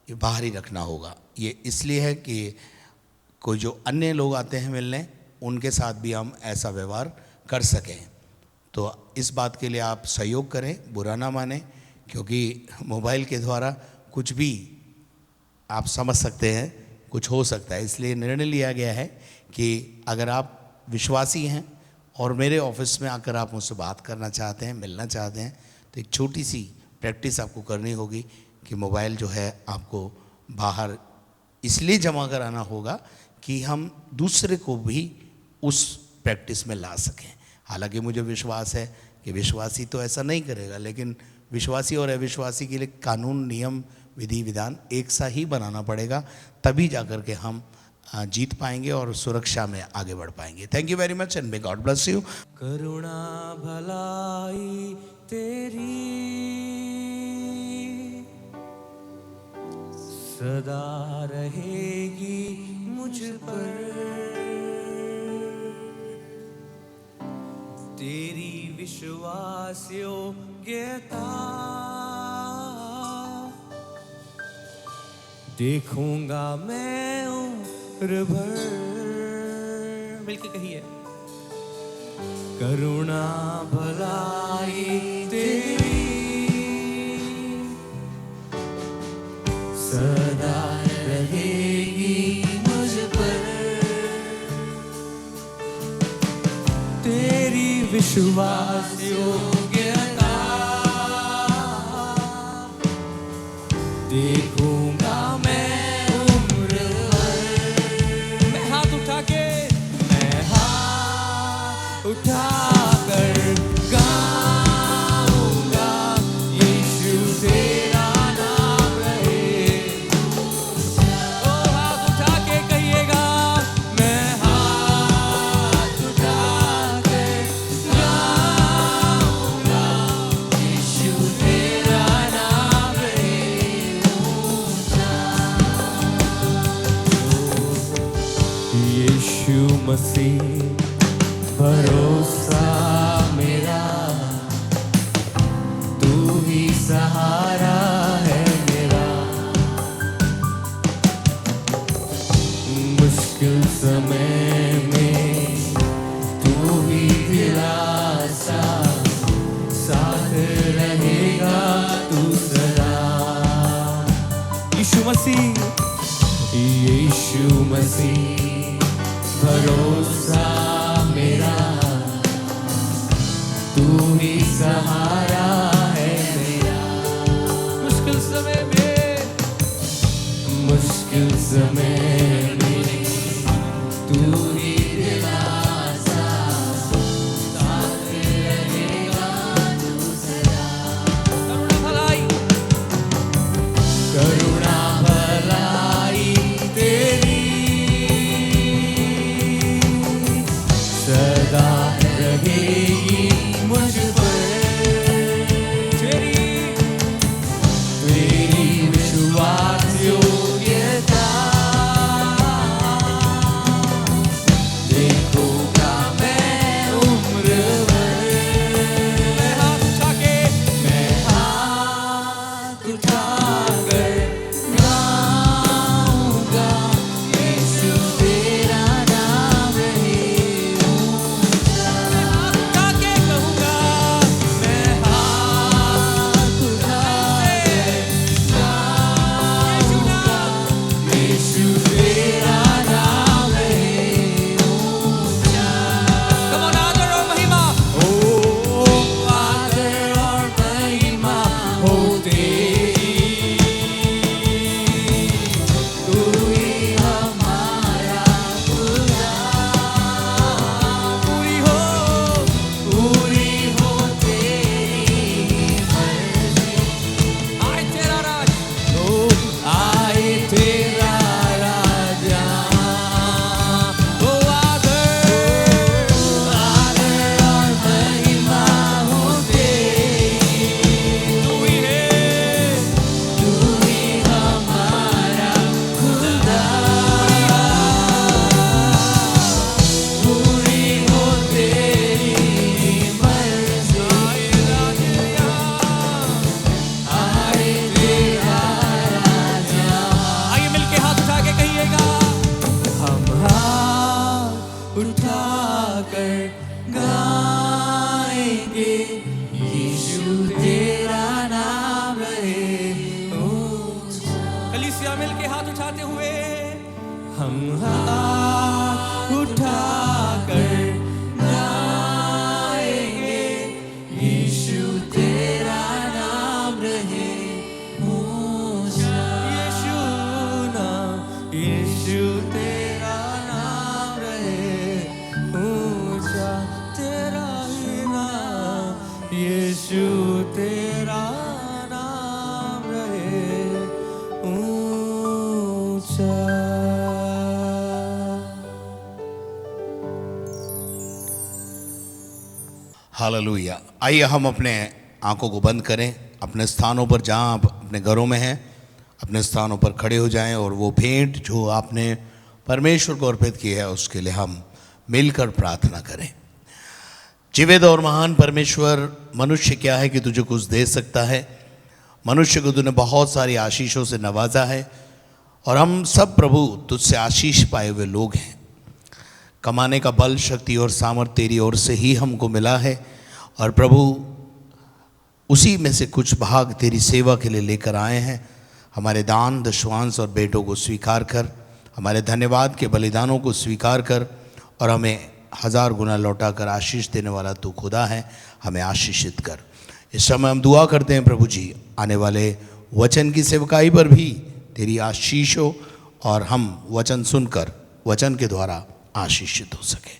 ये बाहर ही रखना होगा। ये इसलिए है कि कोई जो अन्य लोग आते हैं मिलने, उनके साथ भी हम ऐसा व्यवहार कर सकें। तो इस बात के लिए आप सहयोग करें, बुरा ना माने, क्योंकि मोबाइल के द्वारा कुछ भी आप समझ सकते हैं, कुछ हो सकता है। इसलिए निर्णय लिया गया है कि अगर आप विश्वासी हैं और मेरे ऑफिस में आकर आप मुझसे बात करना चाहते हैं, मिलना चाहते हैं, तो एक छोटी सी प्रैक्टिस आपको करनी होगी कि मोबाइल जो है आपको बाहर इसलिए जमा कराना होगा कि हम दूसरे को भी उस प्रैक्टिस में ला सकें। हालांकि मुझे विश्वास है कि विश्वासी तो ऐसा नहीं करेगा, लेकिन विश्वासी और अविश्वासी के लिए कानून, नियम, विधि विधान एक सा ही बनाना पड़ेगा, तभी जाकर के हम जीत पाएंगे और सुरक्षा में आगे बढ़ पाएंगे। Thank you very much and may God bless you. करुणा भलाई तेरी सदा रहेगी मुझ पर, तेरी विश्वास योग्यता देखूंगा मैं उम्र भर। मिलके कहिए, करुणा भलाई तेरी सदा रहेगी मुझ पर, तेरी विश्वास योग्यता देखूंगा मैं उम्र भर। मैं हाथ उठा के, मैं हाथ उठा कर गाऊंगा मसीह भरोसा मेरा, तू ही सहारा है मेरा। मुश्किल समय में तू ही दिलासा, साथ रहेगा तू सदा। यीशु मसीह, यीशु मसीह भरोसा मेरा, तू ही सहारा है मेरा। मुश्किल समय में, मुश्किल समय में तू ही दिलासा, साथ रहेगा तू सदा। करुणा भलाई, करुणा भलाई तेरी सदा रहेगी मुझ पर। तेरी तेरी विश्वास योग्यता देखूंगा मैं उम्र भर। मैं हाथ उठा के, मैं हाथ उठाकर गाऊंगा, यीशु तेरा नाम है ऊंचा। उठा के कहूँगा, मैं हाथ उठाकर गाऊंगा, यीशु तेरा नाम है ऊंचा। come on, आदर और महिमा, ओ आदर और महिमा हो तेरी, तू ही हमारा खुदा। पूरी हो, पूरी हो तेरी मर्जी, आए तेरा राज, ओ आए तेरा राजा। ओ आदर, आदर और महिमा हो तेरी, तू ही है, तू ही हमारा खुदा। पूरी हो तेरी मर्जी, आए तेरा राजा। आइए मिलके हाथ उठा के कहिएगा, हम हाथ उठाकर गाएंगे, यीशु तेरा नाम है ऊंचा। कलीसिया मिलके हाथ उठाते हुए, हम हाथ उठाकर गाएंगे, यीशु तेरा नाम रहे ऊंचा। यीशु नाम, यीशु तेरा नाम रहे ऊंचा। तेरा ही नाम, यीशु तेरा नाम रहे ऊंचा। हालेलुया। आइए हम अपने आंखों को बंद करें, अपने स्थानों पर जहां आप अपने घरों में हैं, अपने स्थानों पर खड़े हो जाएं और वो भेंट जो आपने परमेश्वर को अर्पित की है उसके लिए हम मिलकर प्रार्थना करें। जीवित और महान परमेश्वर, मनुष्य क्या है कि तुझे कुछ दे सकता है। मनुष्य को तूने बहुत सारी आशीषों से नवाजा है और हम सब प्रभु तुझसे आशीष पाए हुए लोग हैं। कमाने का बल, शक्ति और सामर्थ तेरी ओर से ही हमको मिला है और प्रभु उसी में से कुछ भाग तेरी सेवा के लिए लेकर आए हैं। हमारे दान, दशवांश और बेटों को स्वीकार कर, हमारे धन्यवाद के बलिदानों को स्वीकार कर और हमें 1000 गुना लौटा कर आशीष देने वाला तू खुदा है, हमें आशीषित कर। इस समय हम दुआ करते हैं प्रभु जी, आने वाले वचन की सेवकाई पर भी तेरी आशीष हो और हम वचन सुनकर वचन के द्वारा आशीषित हो सके।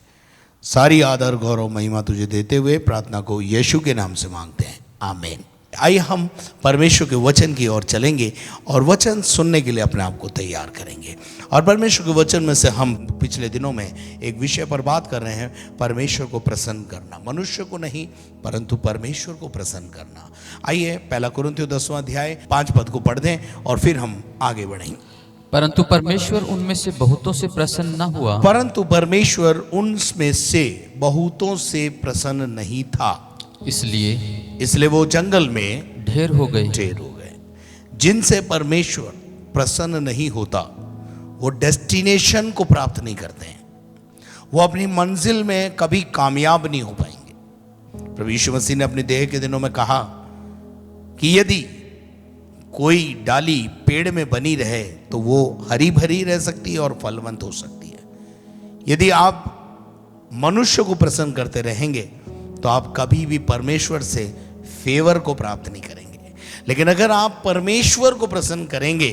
सारी आदर, गौरव, महिमा तुझे देते हुए प्रार्थना को यीशु के नाम से मांगते हैं, आमीन। आइए हम परमेश्वर के वचन की ओर चलेंगे और वचन सुनने के लिए अपने आप को तैयार करेंगे। और परमेश्वर के वचन में से हम पिछले दिनों में एक विषय पर बात कर रहे हैं, परमेश्वर को प्रसन्न करना। मनुष्य को नहीं परंतु परमेश्वर को प्रसन्न करना। आइए 1 कुरिन्थियों 10वां अध्याय 5 पद को पढ़ दें और फिर हम आगे बढ़ेंगे। परंतु परमेश्वर उनमें से बहुतों से प्रसन्न न हुआ, परंतु परमेश्वर उनमें से बहुतों से प्रसन्न नहीं था, इसलिए वो जंगल में ढेर हो गए। ढेर हो गए। जिनसे परमेश्वर प्रसन्न नहीं होता वो डेस्टिनेशन को प्राप्त नहीं करते हैं, वो अपनी मंजिल में कभी कामयाब नहीं हो पाएंगे। प्रभु यीशु मसीह ने अपने देह के दिनों में कहा कि यदि कोई डाली पेड़ में बनी रहे तो वो हरी भरी रह सकती है और फलवंत हो सकती है। यदि आप मनुष्य को प्रसन्न करते रहेंगे तो आप कभी भी परमेश्वर से फेवर को प्राप्त नहीं करेंगे। लेकिन अगर आप परमेश्वर को प्रसन्न करेंगे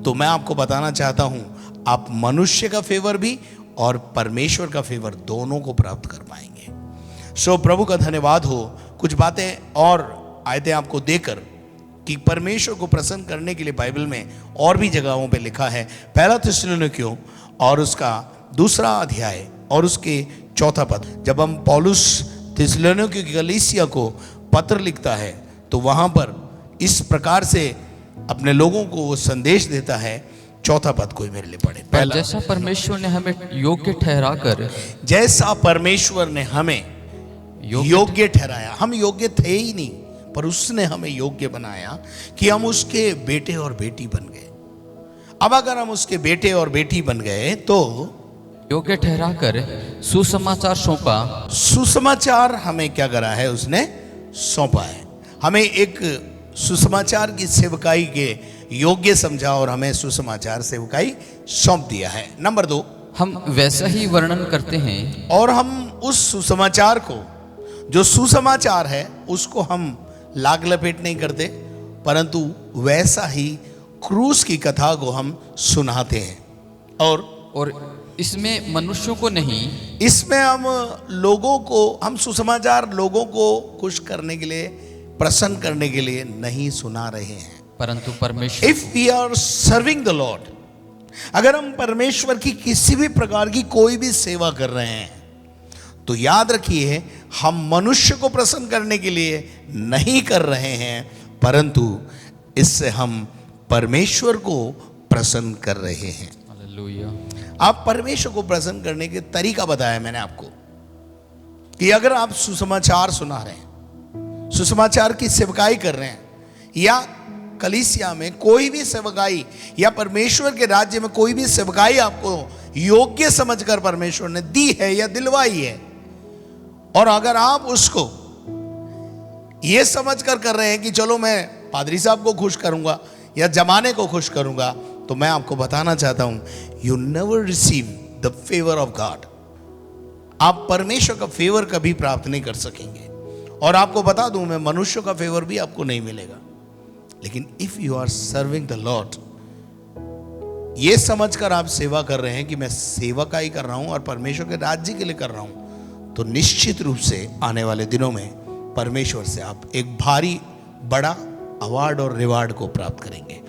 तो मैं आपको बताना चाहता हूं, आप मनुष्य का फेवर भी और परमेश्वर का फेवर दोनों को प्राप्त कर पाएंगे। सो प्रभु का धन्यवाद हो। कुछ बातें और आयतें आपको देकर कि परमेश्वर को प्रसन्न करने के लिए बाइबल में और भी जगहों पे लिखा है। पहला थिस्सलुनीकियों और उसका 2 अध्याय और उसके 4 पद, जब हम पौलुस थिस्सलुनीकियों की कलीसिया को पत्र लिखता है तो वहां पर इस प्रकार से अपने लोगों को वो संदेश देता है। 4 पद कोई मेरे लिए पढ़े। पर जैसा परमेश्वर ने हमें योग्य ठहराकर, जैसा परमेश्वर ने हमें योग्य ठहराया, हम योग्य थे ही नहीं पर उसने हमें योग्य बनाया कि हम उसके बेटे और बेटी बन गए। अब अगर हम उसके बेटे और बेटी बन गए तो योग्य ठहराकर सुसमाचार सौंपा। सुसमाचार हमें क्या करा है? उसने सौंपा है। हमें एक सुसमाचार की सेवकाई के योग्य समझा और हमें सुसमाचार सेवकाई सौंप दिया है। नंबर 2, हम वैसा ही वर्णन करते हैं और हम उस सुसमाचार को, जो सुसमाचार है, उसको हम लाग लपेट नहीं करते, परंतु वैसा ही क्रूस की कथा को हम सुनाते हैं। और इसमें मनुष्यों को नहीं, इसमें हम लोगों को, हम सुसमाचार लोगों को खुश करने के लिए, प्रसन्न करने के लिए नहीं सुना रहे हैं, परंतु परमेश्वर। If we are serving the Lord, अगर हम परमेश्वर की किसी भी प्रकार की कोई भी सेवा कर रहे हैं तो याद रखिए, हम मनुष्य को प्रसन्न करने के लिए नहीं कर रहे हैं, परंतु इससे हम परमेश्वर को प्रसन्न कर रहे हैं। हालेलुया। आप परमेश्वर को प्रसन्न करने के तरीका बताया मैंने आपको कि अगर आप सुसमाचार सुना रहे हैं, सुसमाचार की सेवकाई कर रहे हैं, या कलीसिया में कोई भी सेवकाई या परमेश्वर के राज्य में कोई भी सेवकाई आपको योग्य समझकर परमेश्वर ने दी है या दिलवाई है, और अगर आप उसको ये समझकर कर रहे हैं कि चलो मैं पादरी साहब को खुश करूंगा या जमाने को खुश करूंगा, तो मैं आपको बताना चाहता हूं, you never receive the favour of God. आप परमेश्वर का फेवर कभी प्राप्त नहीं कर सकेंगे। और आपको बता दूं मैं, मनुष्य का फेवर भी आपको नहीं मिलेगा। लेकिन if you are serving the Lord, ये समझकर आप सेवा कर रहे हैं कि मैं सेवकाई कर रहा हूं और परमेश्वर के राज्य के लिए कर रहा हूं, तो निश्चित रूप से आने वाले दिनों में परमेश्वर से आप एक भारी बड़ा अवार्ड और रिवार्ड को प्राप्त करेंगे।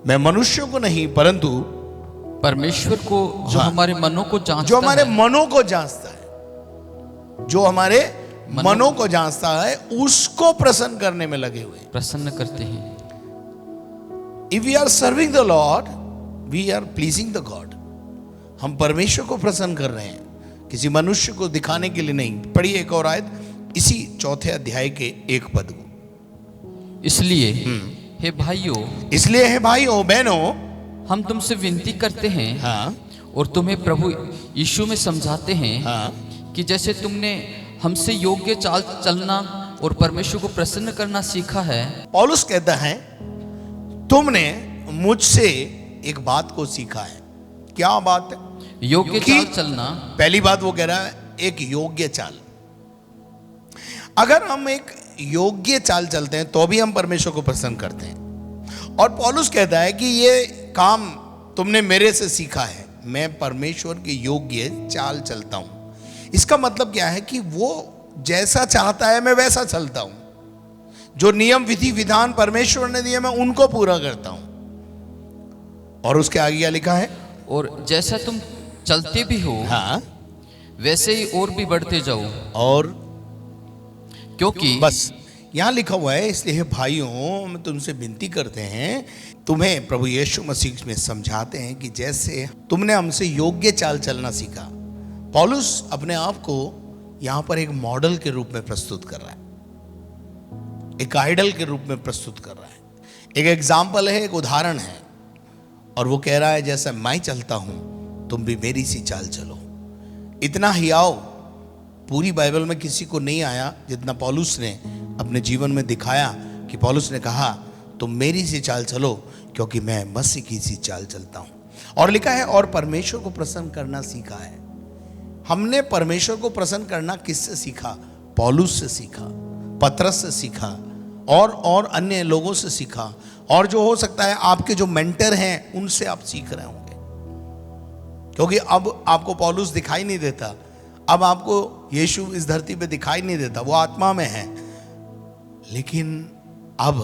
मैं मनुष्यों को नहीं, परंतु परमेश्वर को, जो हमारे मनों को जांचता है, जो हमारे मनों को जांचता है, जो हमारे मनों को जांचता है, उसको प्रसन्न करने में लगे हुए, प्रसन्न करते हैं। If we are serving the Lord, we are pleasing the God. हम परमेश्वर को प्रसन्न कर रहे हैं, किसी मनुष्य को दिखाने के लिए नहीं। पढ़िए एक और आयत, इसी 4 अध्याय के 1 पद को। इसलिए हे भाइयों, इसलिए हे भाइयों बहनों, हम तुमसे विनती करते हैं, हाँ, और तुम्हें प्रभु यीशु में समझाते हैं, हाँ, कि जैसे तुमने हमसे योग्य चाल चलना और परमेश्वर को प्रसन्न करना सीखा है। पौलुस कहता है, तुमने मुझसे एक बात को सीखा है। क्या बात है? योग्य चाल चलना। पहली बात वो कह रहा है, एक योग्य चाल। अगर हम एक योग्य चाल चलते हैं तो भी हम परमेश्वर को प्रसन्न करते हैं। और पौलुस कहता है कि ये काम तुमने मेरे से सीखा है, मैं परमेश्वर के योग्य चाल चलता हूं। इसका मतलब क्या है कि वो जैसा चाहता है मैं वैसा चलता हूं। जो नियम विधि विधान परमेश्वर ने दिए मैं उनको पूरा करता हूं। और उसके आगे क्या लिखा है? और जैसा तुम चलते भी हो, हाँ, वैसे ही और भी बढ़ते जाओ। और क्योंकि बस यहाँ लिखा हुआ है, इसलिए भाइयों हम तुमसे विनती करते हैं, तुम्हें प्रभु यीशु मसीह में समझाते हैं कि जैसे तुमने हमसे योग्य चाल चलना सीखा। पौलुस अपने आप को यहाँ पर एक मॉडल के रूप में प्रस्तुत कर रहा है, एक आइडल के रूप में प्रस्तुत कर रहा है, एक एग्जाम्पल है, एक उदाहरण है। और वो कह रहा है जैसा मैं चलता हूं तुम भी मेरी सी चाल चलो। इतना हियाव पूरी बाइबल में किसी को नहीं आया जितना पौलुस ने अपने जीवन में दिखाया, कि पौलुस ने कहा तुम मेरी सी चाल चलो क्योंकि मैं मसीह की सी चाल चलता हूं। और लिखा है और परमेश्वर को प्रसन्न करना सीखा है। हमने परमेश्वर को प्रसन्न करना किससे सीखा? पौलुस से सीखा, पतरस से सीखा, और अन्य लोगों से सीखा, और जो हो सकता है आपके जो मेंटर हैं उनसे आप सीख रहे होंगे। क्योंकि अब आपको पौलुस दिखाई नहीं देता, अब आपको यीशु इस धरती पे दिखाई नहीं देता, वो आत्मा में है। लेकिन अब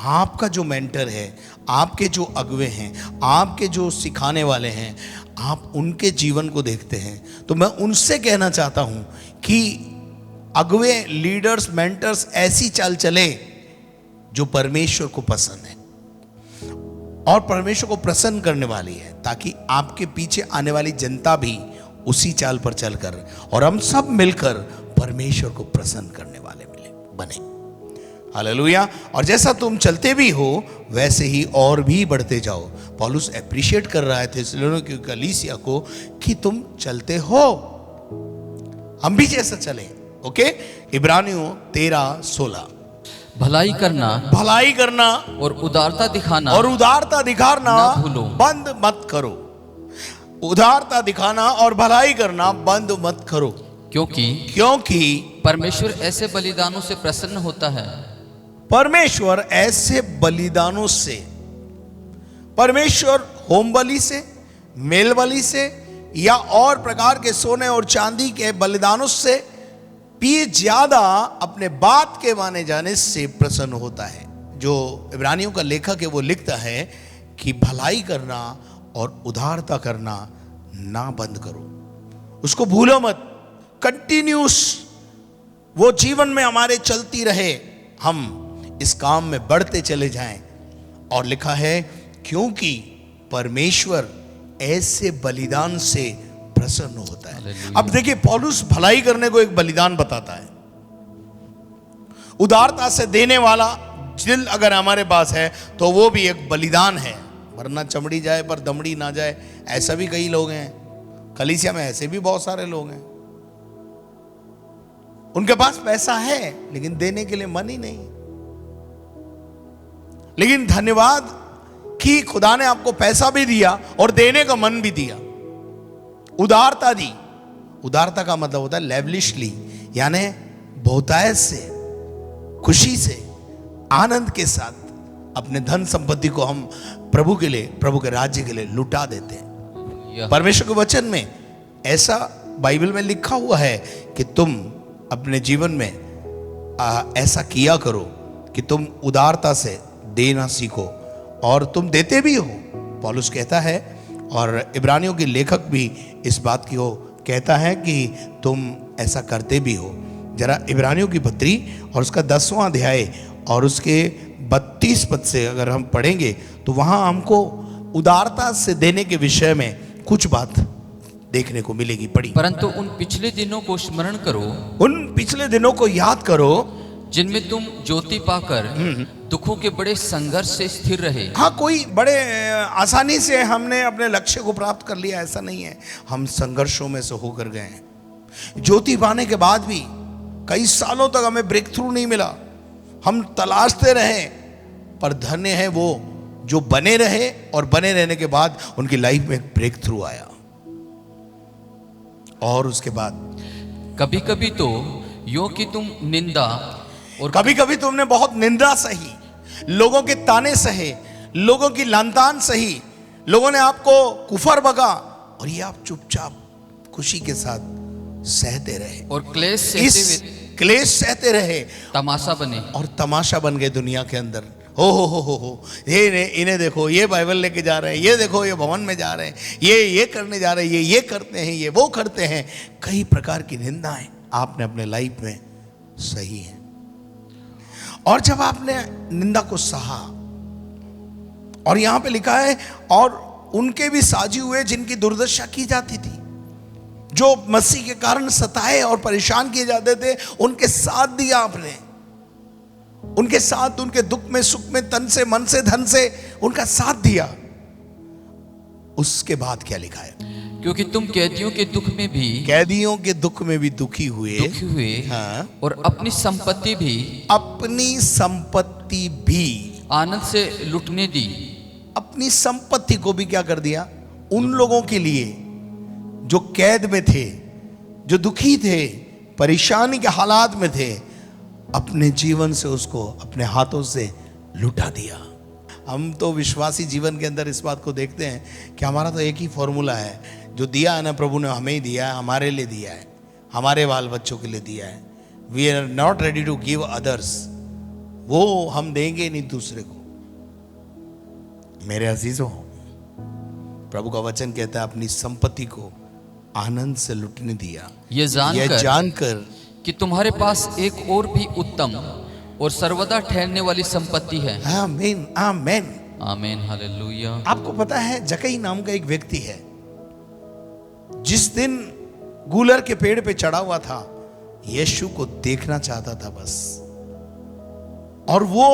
आपका जो मेंटर है, आपके जो अगुवे हैं, आपके जो सिखाने वाले हैं, आप उनके जीवन को देखते हैं। तो मैं उनसे कहना चाहता हूं कि अगुवे, लीडर्स, मेंटर्स ऐसी चाल चले जो परमेश्वर को पसंद है और परमेश्वर को प्रसन्न करने वाली है, ताकि आपके पीछे आने वाली जनता भी उसी चाल पर चलकर और हम सब मिलकर परमेश्वर को प्रसन्न करने वाले बने। हालेलुया। और जैसा तुम चलते भी हो वैसे ही और भी बढ़ते जाओ। पौलुस अप्रिशिएट कर रहा है थिस्सलुनीके की कलीसिया को कि तुम चलते हो, हम भी जैसा चले। ओके, इब्रानियों 13:16। भलाई करना और उदारता दिखाना ना भूलो। बंद मत करो। उदारता दिखाना और भलाई करना बंद मत करो। क्योंकि परमेश्वर ऐसे बलिदानों से प्रसन्न होता है। परमेश्वर ऐसे बलिदानों से, परमेश्वर होम बलि से, मेल बलि से या और प्रकार के सोने और चांदी के बलिदानों से भी ज्यादा अपने बात के माने जाने से प्रसन्न होता है। जो इब्रानियों का लेखक है वो लिखता है कि भलाई करना और उदारता करना ना बंद करो, उसको भूलो मत। कंटिन्यूस वो जीवन में हमारे चलती रहे, हम इस काम में बढ़ते चले जाएं। और लिखा है क्योंकि परमेश्वर ऐसे बलिदान से प्रसन्न होता है। अब देखिए, पौलुस भलाई करने को एक बलिदान बताता है। उदारता से देने वाला दिल अगर हमारे पास है तो वो भी एक बलिदान है, वरना चमड़ी जाए पर दमड़ी ना जाए, ऐसा भी कई लोग हैं कलीसिया में, ऐसे भी बहुत सारे लोग हैं। उनके पास पैसा है लेकिन देने के लिए मन ही नहीं। लेकिन धन्यवाद कि खुदा ने आपको पैसा भी दिया और देने का मन भी दिया, उदारता दी। उदारता का मतलब होता है लेवलिशली, यानी बहुतायत से, खुशी से, आनंद के साथ अपने धन संपत्ति को हम प्रभु के लिए, प्रभु के राज्य के लिए लुटा देते हैं। परमेश्वर के वचन में ऐसा बाइबल में लिखा हुआ है कि तुम अपने जीवन में ऐसा किया करो कि तुम उदारता से देना सीखो और तुम देते भी हो। पौलुस कहता है, और इब्रानियों के लेखक भी इस बात की हो कहता है कि तुम ऐसा करते भी हो। जरा इब्रानियों की पत्री और उसका 10वां अध्याय और उसके 32 पद से अगर हम पढ़ेंगे तो वहां हमको उदारता से देने के विषय में कुछ बात देखने को मिलेगी। पढ़ी। परंतु उन पिछले दिनों को स्मरण करो, उन पिछले दिनों को याद करो जिनमें तुम ज्योति पाकर दुखों के बड़े संघर्ष से स्थिर रहे। हाँ, कोई बड़े आसानी से हमने अपने लक्ष्य को प्राप्त कर लिया ऐसा नहीं है, हम संघर्षों में से होकर गए हैं। ज्योति पाने के बाद भी कई सालों तक हमें ब्रेक थ्रू नहीं मिला, हम तलाशते रहे। पर धन्य है वो जो बने रहे और बने रहने के बाद उनकी लाइफ में एक ब्रेक थ्रू आया। और उसके बाद कभी कभी तो यो कि तुम निंदा और कभी कभी तुमने बहुत निंदा सही, लोगों के ताने सहे, लोगों की लांतान सही, लोगों ने आपको कुफर बका और ये आप चुपचाप खुशी के साथ सहते रहे और क्लेश सहते रहे, तमाशा बने और तमाशा बन गए दुनिया के अंदर। हो ये इन्हें देखो, ये बाइबल लेके जा रहे हैं, ये देखो ये भवन में जा रहे हैं, ये करने जा रहे हैं, ये करते हैं, ये वो करते हैं। कई प्रकार की निंदाएं आपने अपने लाइफ में सही है। और जब आपने निंदा को सहा, और यहां पे लिखा है और उनके भी साजी हुए जिनकी दुर्दशा की जाती थी, जो मसीह के कारण सताए और परेशान किए जाते थे, उनके साथ दिया आपने, उनके साथ, उनके दुख में सुख में, तन से मन से धन से उनका साथ दिया। उसके बाद क्या लिखा है? क्योंकि तुम कैदियों के दुख में भी कैदियों के दुख में भी दुखी हुए, हाँ, और अपनी संपत्ति भी, अपनी संपत्ति भी आनंद से लुटने दी। अपनी संपत्ति को भी क्या कर दिया? उन लोगों के लिए जो कैद में थे, जो दुखी थे, परेशानी के हालात में थे, अपने जीवन से उसको अपने हाथों से लुटा दिया। हम तो विश्वासी जीवन के अंदर इस बात को देखते हैं कि हमारा तो एक ही फॉर्मूला है, जो दिया है ना प्रभु ने हमें ही दिया है, हमारे लिए दिया है, हमारे बाल बच्चों के लिए दिया है। We are not ready to give others, वो हम देंगे नहीं दूसरे को। मेरे अजीजों, प्रभु का वचन कहता है अपनी संपत्ति को आनंद से लुटने दिया, ये जानकर कि तुम्हारे पास एक और भी उत्तम और सर्वदा ठहरने वाली संपत्ति है। आमीन, आमीन, आमीन, हालेलुया। आपको पता है जक्कई नाम का एक व्यक्ति है, जिस दिन गूलर के पेड़ पे चढ़ा हुआ था, यीशु को देखना चाहता था बस। और वो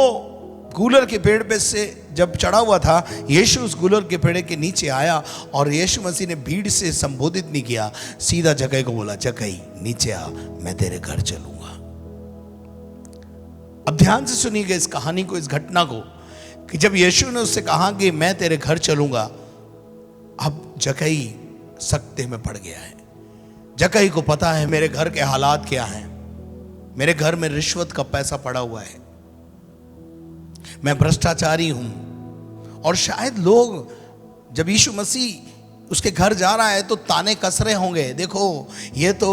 गूलर के पेड़ पे से जब चढ़ा हुआ था, यीशु उस गूलर के पेड़ के नीचे आया और यीशु मसीह ने भीड़ से संबोधित नहीं किया, सीधा जक्कई को बोला, जक्कई नीचे आ, मैं तेरे घर चलूंगा। अब ध्यान से सुनिएगा इस कहानी को, इस घटना को, कि जब यीशु ने उससे कहा कि मैं तेरे घर चलूंगा, अब जक्कई सकते में पड़ गया है। जक्कई को पता है मेरे घर के हालात क्या हैं, मेरे घर में रिश्वत का पैसा पड़ा हुआ है, मैं भ्रष्टाचारी हूं। और शायद लोग जब यीशु मसीह उसके घर जा रहा है तो ताने कस रहे होंगे, देखो ये तो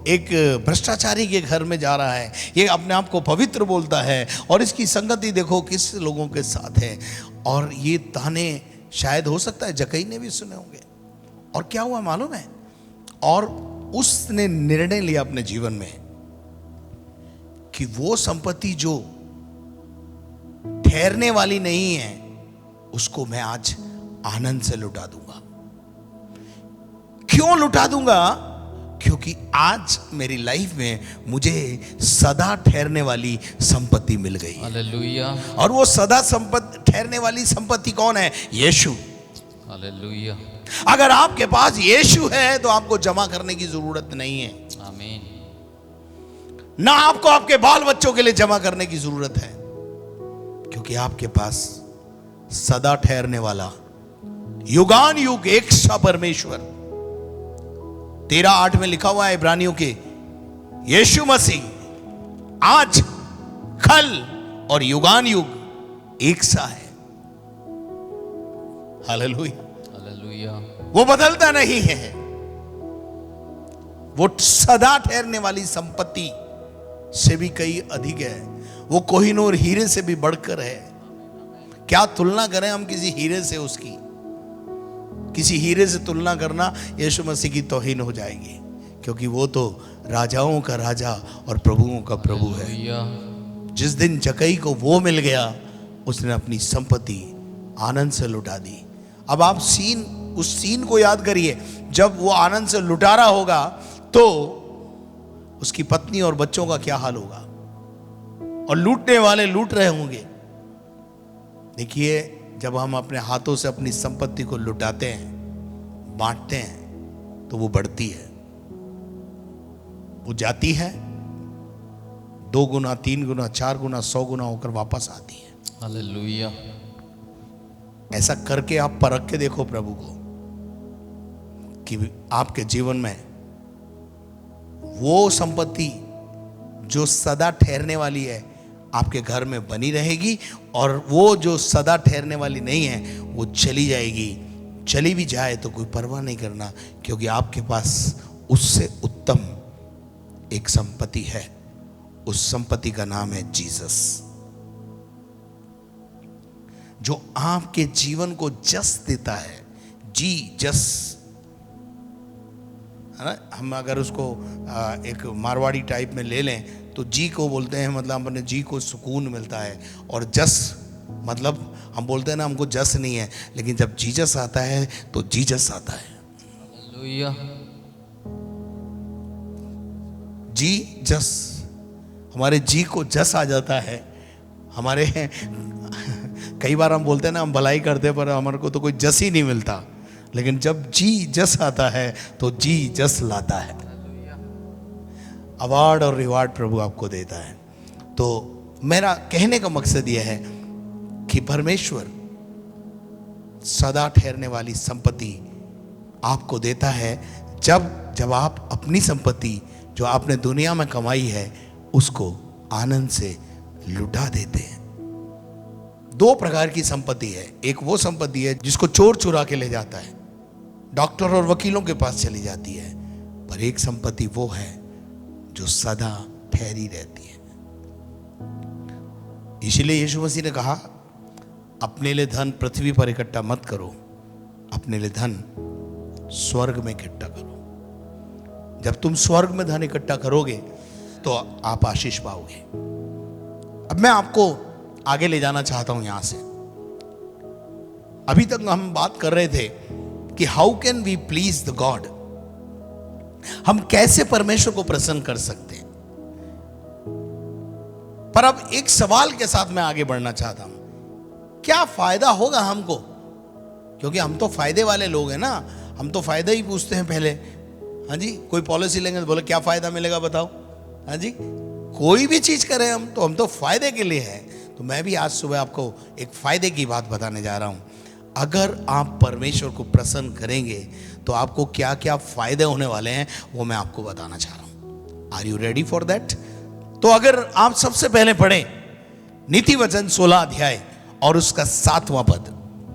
एक भ्रष्टाचारी के घर में जा रहा है, ये अपने आप को पवित्र बोलता है, और इसकी संगति देखो किस लोगों के साथ है। और ये ताने शायद हो सकता है जक्कई ने भी सुने होंगे। और क्या हुआ मालूम है? और उसने निर्णय लिया अपने जीवन में कि वो संपत्ति जो ठहरने वाली नहीं है, उसको मैं आज आनंद से लुटा दूंगा। क्यों लुटा दूंगा? क्योंकि आज मेरी लाइफ में मुझे सदा ठहरने वाली संपत्ति मिल गई। हालेलुया। और वो सदा ठहरने वाली संपत्ति कौन है? यीशु। हालेलुया। अगर आपके पास यीशु है तो आपको जमा करने की जरूरत नहीं है। आमीन। ना आपको आपके बाल बच्चों के लिए जमा करने की जरूरत है, क्योंकि आपके पास सदा ठहरने वाला युगान युग एक सा परमेश्वर, 13:8 में लिखा हुआ है इब्रानियों के, यीशु मसीह आज कल और युगान युग एक सा है। हालेलुया। हालेलुया। वो बदलता नहीं है, वो सदा ठहरने वाली संपत्ति से भी कई अधिक है, वो कोहिनूर हीरे से भी बढ़कर है। क्या तुलना करें हम किसी हीरे से? उसकी किसी हीरे से तुलना करना यीशु मसीह की तौहीन हो जाएगी, क्योंकि वो तो राजाओं का राजा और प्रभुओं का प्रभु है। जिस दिन जक्कई को वो मिल गया, उसने अपनी संपत्ति आनंद से लुटा दी। अब आप उस सीन को याद करिए, जब वो आनंद से लुटा रहा होगा तो उसकी पत्नी और बच्चों का क्या हाल होगा, और लूटने वाले लूट रहे होंगे। देखिए, जब हम अपने हाथों से अपनी संपत्ति को लुटाते हैं, बांटते हैं, तो वो बढ़ती है, वो जाती है, 2 गुना, 3 गुना, 4 गुना, 100 गुना होकर वापस आती है। हालेलुया। ऐसा करके आप परख के देखो प्रभु को, कि आपके जीवन में वो संपत्ति जो सदा ठहरने वाली है आपके घर में बनी रहेगी, और वो जो सदा ठहरने वाली नहीं है वो चली जाएगी। चली भी जाए तो कोई परवाह नहीं करना, क्योंकि आपके पास उससे उत्तम एक संपत्ति है। उस संपत्ति का नाम है जीसस, जो आपके जीवन को जस देता है। जस है ना, हम अगर उसको एक मारवाड़ी टाइप में ले लें तो जी को बोलते हैं, मतलब अपने जी को सुकून मिलता है। और जस मतलब हम बोलते हैं ना हमको जस नहीं है, लेकिन जब जीसस आता है तो जीसस आता है। हालेलुया। जी जस, हमारे जी को जस आ जाता है। हमारे कई बार हम बोलते हैं ना हम भलाई करते हैं पर हमारे को तो कोई जस ही नहीं मिलता, लेकिन जब जी जस आता है तो जी जस लाता है। अवार्ड और रिवार्ड प्रभु आपको देता है। तो मेरा कहने का मकसद यह है कि परमेश्वर सदा ठहरने वाली संपत्ति आपको देता है जब आप अपनी संपत्ति जो आपने दुनिया में कमाई है उसको आनंद से लुटा देते हैं। दो प्रकार की संपत्ति है। एक वो संपत्ति है जिसको चोर चुरा के ले जाता है, डॉक्टर और वकीलों के पास चली जाती है, पर एक संपत्ति वो है जो सदा ठहरी रहती है। इसलिए यीशु मसीह ने कहा, अपने लिए धन पृथ्वी पर इकट्ठा मत करो, अपने लिए धन स्वर्ग में इकट्ठा करो। जब तुम स्वर्ग में धन इकट्ठा करोगे तो आप आशीष पाओगे। अब मैं आपको आगे ले जाना चाहता हूं यहां से। अभी तक हम बात कर रहे थे कि how can we please the God, हम कैसे परमेश्वर को प्रसन्न कर सकते हैं। पर अब एक सवाल के साथ मैं आगे बढ़ना चाहता हूं, क्या फायदा होगा हमको? क्योंकि हम तो फायदे वाले लोग हैं ना, हम तो फायदा ही पूछते हैं पहले। हाँ जी, कोई पॉलिसी लेंगे तो बोले क्या फायदा मिलेगा बताओ। हाँ जी, कोई भी चीज करें हम तो फायदे के लिए है। तो मैं भी आज सुबह आपको एक फायदे की बात बताने जा रहा हूं। अगर आप परमेश्वर को प्रसन्न करेंगे तो आपको क्या क्या फायदे होने वाले हैं वो मैं आपको बताना चाह रहा हूं। Are you ready for that? तो अगर आप सबसे पहले पढ़ें नीति वचन 16 अध्याय और उसका 7वां पद,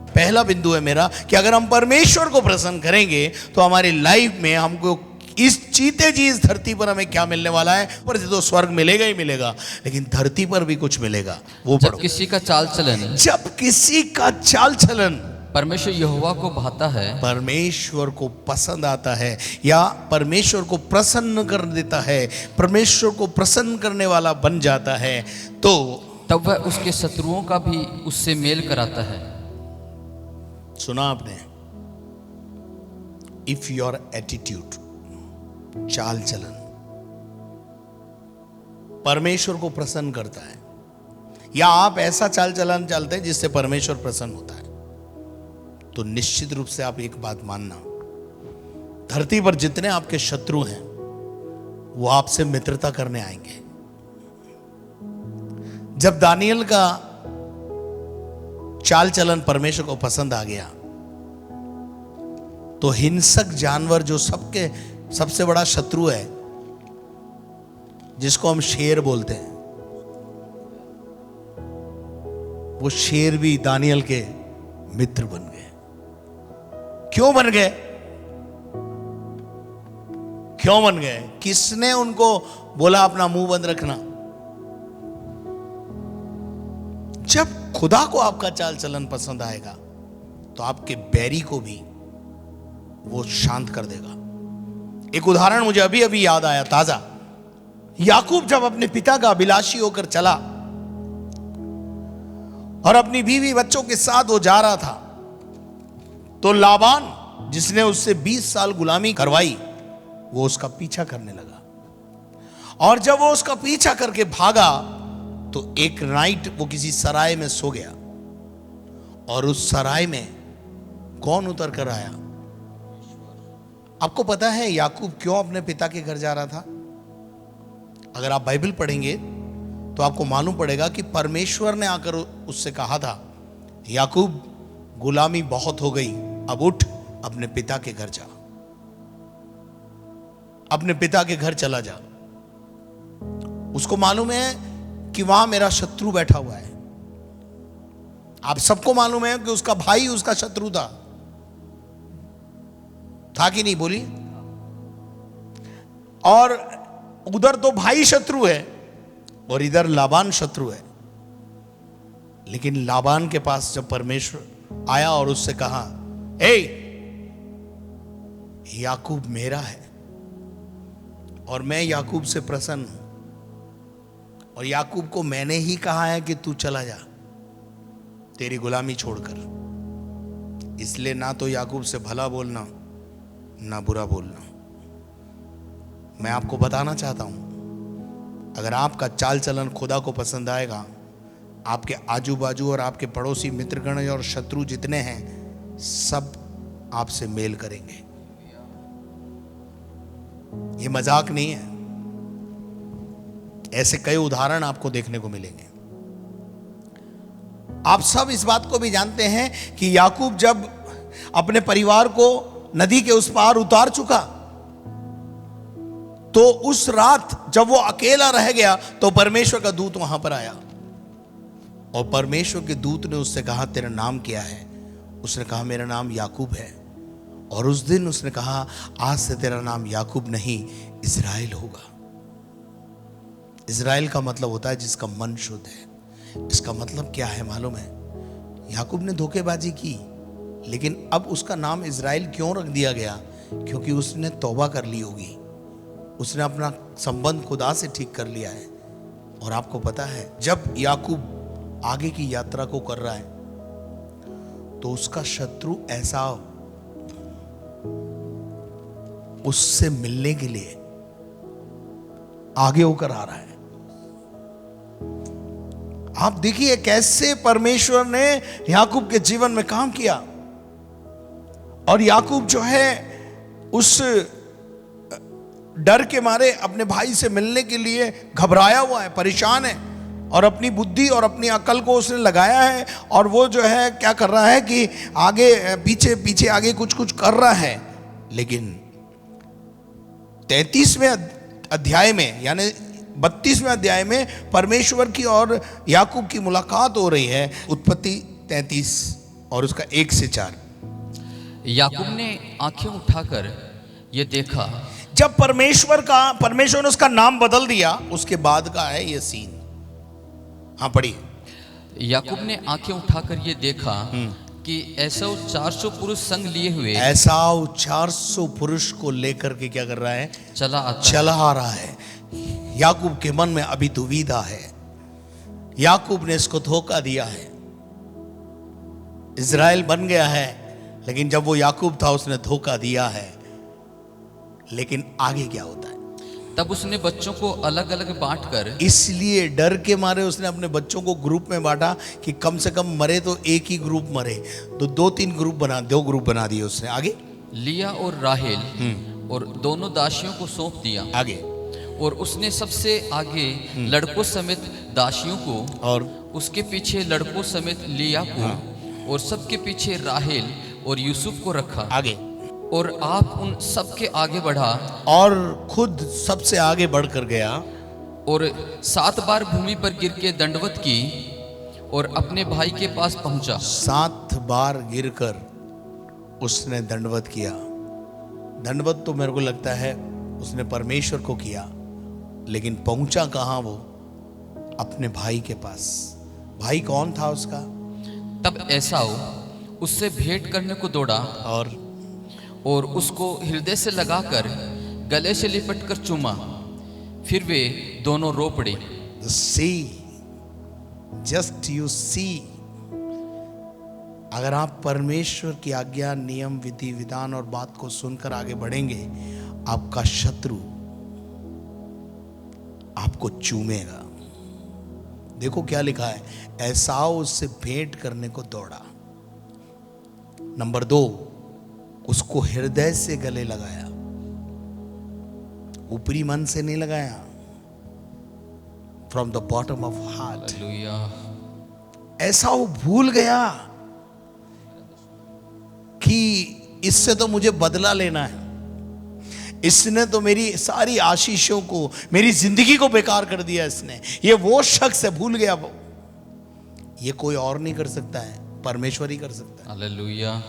पहला बिंदु है मेरा कि अगर हम परमेश्वर को प्रसन्न करेंगे तो हमारी लाइफ में हमको इस जीते जी इस धरती पर हमें क्या मिलने वाला है। पर तो स्वर्ग मिलेगा ही मिलेगा, लेकिन धरती पर भी कुछ मिलेगा। वो जब किसी का चाल चलन, जब किसी का चाल चलन परमेश्वर यहोवा को भाता है, परमेश्वर को पसंद आता है या परमेश्वर को प्रसन्न कर देता है, परमेश्वर को प्रसन्न करने वाला बन जाता है, तो तब वह उसके शत्रुओं का भी उससे मेल कराता है। सुना आपने? इफ योर एटीट्यूड, चाल चलन परमेश्वर को प्रसन्न करता है, या आप ऐसा चाल चलन चलते हैं जिससे परमेश्वर प्रसन्न होता है, तो निश्चित रूप से आप एक बात मानना, धरती पर जितने आपके शत्रु हैं वो आपसे मित्रता करने आएंगे। जब दानियल का चाल चलन परमेश्वर को पसंद आ गया तो हिंसक जानवर जो सबसे बड़ा शत्रु है, जिसको हम शेर बोलते हैं, वो शेर भी दानियल के मित्र बन गए। क्यों बन गए? क्यों बन गए? किसने उनको बोला अपना मुंह बंद रखना? जब खुदा को आपका चाल चलन पसंद आएगा तो आपके बैरी को भी वो शांत कर देगा। एक उदाहरण मुझे अभी अभी याद आया ताजा। याकूब जब अपने पिता का अभिलाषी होकर चला और अपनी बीवी बच्चों के साथ वो जा रहा था, तो लाबान जिसने उससे 20 साल गुलामी करवाई वो उसका पीछा करने लगा। और जब वो उसका पीछा करके भागा तो एक नाइट वो किसी सराय में सो गया, और उस सराय में कौन उतर कर आया? आपको पता है याकूब क्यों अपने पिता के घर जा रहा था? अगर आप बाइबल पढ़ेंगे तो आपको मालूम पड़ेगा कि परमेश्वर ने आकर उससे कहा था, याकूब गुलामी बहुत हो गई, अब उठ अपने पिता के घर जा, अपने पिता के घर चला जा। उसको मालूम है कि वहां मेरा शत्रु बैठा हुआ है। आप सबको मालूम है कि उसका भाई उसका शत्रु था कि नहीं? बोली। और उधर तो भाई शत्रु है और इधर लाबान शत्रु है। लेकिन लाबान के पास जब परमेश्वर आया और उससे कहा, ए याकूब मेरा है और मैं याकूब से प्रसन्न हूं, और याकूब को मैंने ही कहा है कि तू चला जा तेरी गुलामी छोड़कर। इसलिए ना तो याकूब से भला बोलना ना बुरा बोलना। मैं आपको बताना चाहता हूं, अगर आपका चाल चलन खुदा को पसंद आएगा, आपके आजू बाजू और आपके पड़ोसी मित्रगण और शत्रु जितने हैं सब आपसे मेल करेंगे। ये मजाक नहीं है, ऐसे कई उदाहरण आपको देखने को मिलेंगे। आप सब इस बात को भी जानते हैं कि याकूब जब अपने परिवार को नदी के उस पार उतार चुका, तो उस रात जब वो अकेला रह गया तो परमेश्वर का दूत वहां पर आया और परमेश्वर के दूत ने उससे कहा तेरा नाम क्या है? उसने कहा मेरा नाम याकूब है। और उस दिन उसने कहा आज से तेरा नाम याकूब नहीं इज़राइल होगा। इज़राइल का मतलब होता है जिसका मन शुद्ध है। इसका मतलब क्या है मालूम है? याकूब ने धोखेबाजी की, लेकिन अब उसका नाम इज़राइल क्यों रख दिया गया? क्योंकि उसने तौबा कर ली होगी, उसने अपना संबंध खुदा से ठीक कर लिया है। और आपको पता है जब याकूब आगे की यात्रा को कर रहा है तो उसका शत्रु एसाव उससे मिलने के लिए आगे होकर आ रहा है। आप देखिए कैसे परमेश्वर ने याकूब के जीवन में काम किया। और याकूब जो है उस डर के मारे अपने भाई से मिलने के लिए घबराया हुआ है, परेशान है, और अपनी बुद्धि और अपनी अकल को उसने लगाया है। और वो जो है क्या कर रहा है कि आगे पीछे पीछे आगे कुछ कुछ कर रहा है। लेकिन 33वें अध्याय में यानी 32वें अध्याय में परमेश्वर की और याकूब की मुलाकात हो रही है। उत्पत्ति 33 और उसका 1 से 4। याकूब ने आंखें उठाकर ये देखा। जब परमेश्वर ने उसका नाम बदल दिया, उसके बाद का है ये सीन। हाँ पढ़िए। याकूब ने आंखें उठाकर ये देखा कि एसाव 400 पुरुष संग लिए हुए एसाव 400 पुरुष को लेकर के क्या कर रहा है? चला आ रहा है। याकूब के मन में अभी दुविधा है। याकूब ने इसको धोखा दिया है। इज़राइल बन गया है, लेकिन जब वो याकूब था उसने धोखा दिया है। लेकिन आगे क्या होता है? तब उसने बच्चों को अलग अलग बांटकर, इसलिए डर के मारे उसने अपने बच्चों को ग्रुप में बांटा कि कम से कम मरे तो एक ही ग्रुप मरे। तो 2-3 ग्रुप बना दिए उसने। आगे लिया और राहेल और दोनों दासियों को सौंप दिया। आगे और उसने सबसे आगे लड़कों समेत दासियों को, और उसके पीछे लड़कों समेत लिया को, और सबके पीछे राहेल और यूसुफ को रखा। आगे और आप उन सबके आगे बढ़ा और खुद सबसे आगे बढ़कर गया और 7 बार भूमि पर गिर के दंडवत की और अपने भाई के पास पहुंचा। 7 बार गिरकर उसने दंडवत किया। दंडवत तो मेरे को लगता है उसने परमेश्वर को किया, लेकिन पहुंचा कहां वो? अपने भाई के पास। भाई कौन था उसका? तब एसाव उससे भेंट करने को दौड़ा और उसको हृदय से लगाकर गले से लिपटकर चूमा। फिर वे दोनों रो पड़े। जस्ट यू सी, अगर आप परमेश्वर की आज्ञा, नियम, विधि, विधान और बात को सुनकर आगे बढ़ेंगे, आपका शत्रु आपको चूमेगा। देखो क्या लिखा है, एसाव उससे भेंट करने को दौड़ा। नंबर 2, उसको हृदय से गले लगाया, ऊपरी मन से नहीं लगाया, from the bottom of heart. Hallelujah. Esau भूल गया कि इससे तो मुझे बदला लेना है, इसने तो मेरी सारी आशीषों को, मेरी जिंदगी को बेकार कर दिया इसने। ये वो शख्स है, भूल गया वो। ये कोई और नहीं कर सकता है, परमेश्वर ही कर सकता है। हालेलुया।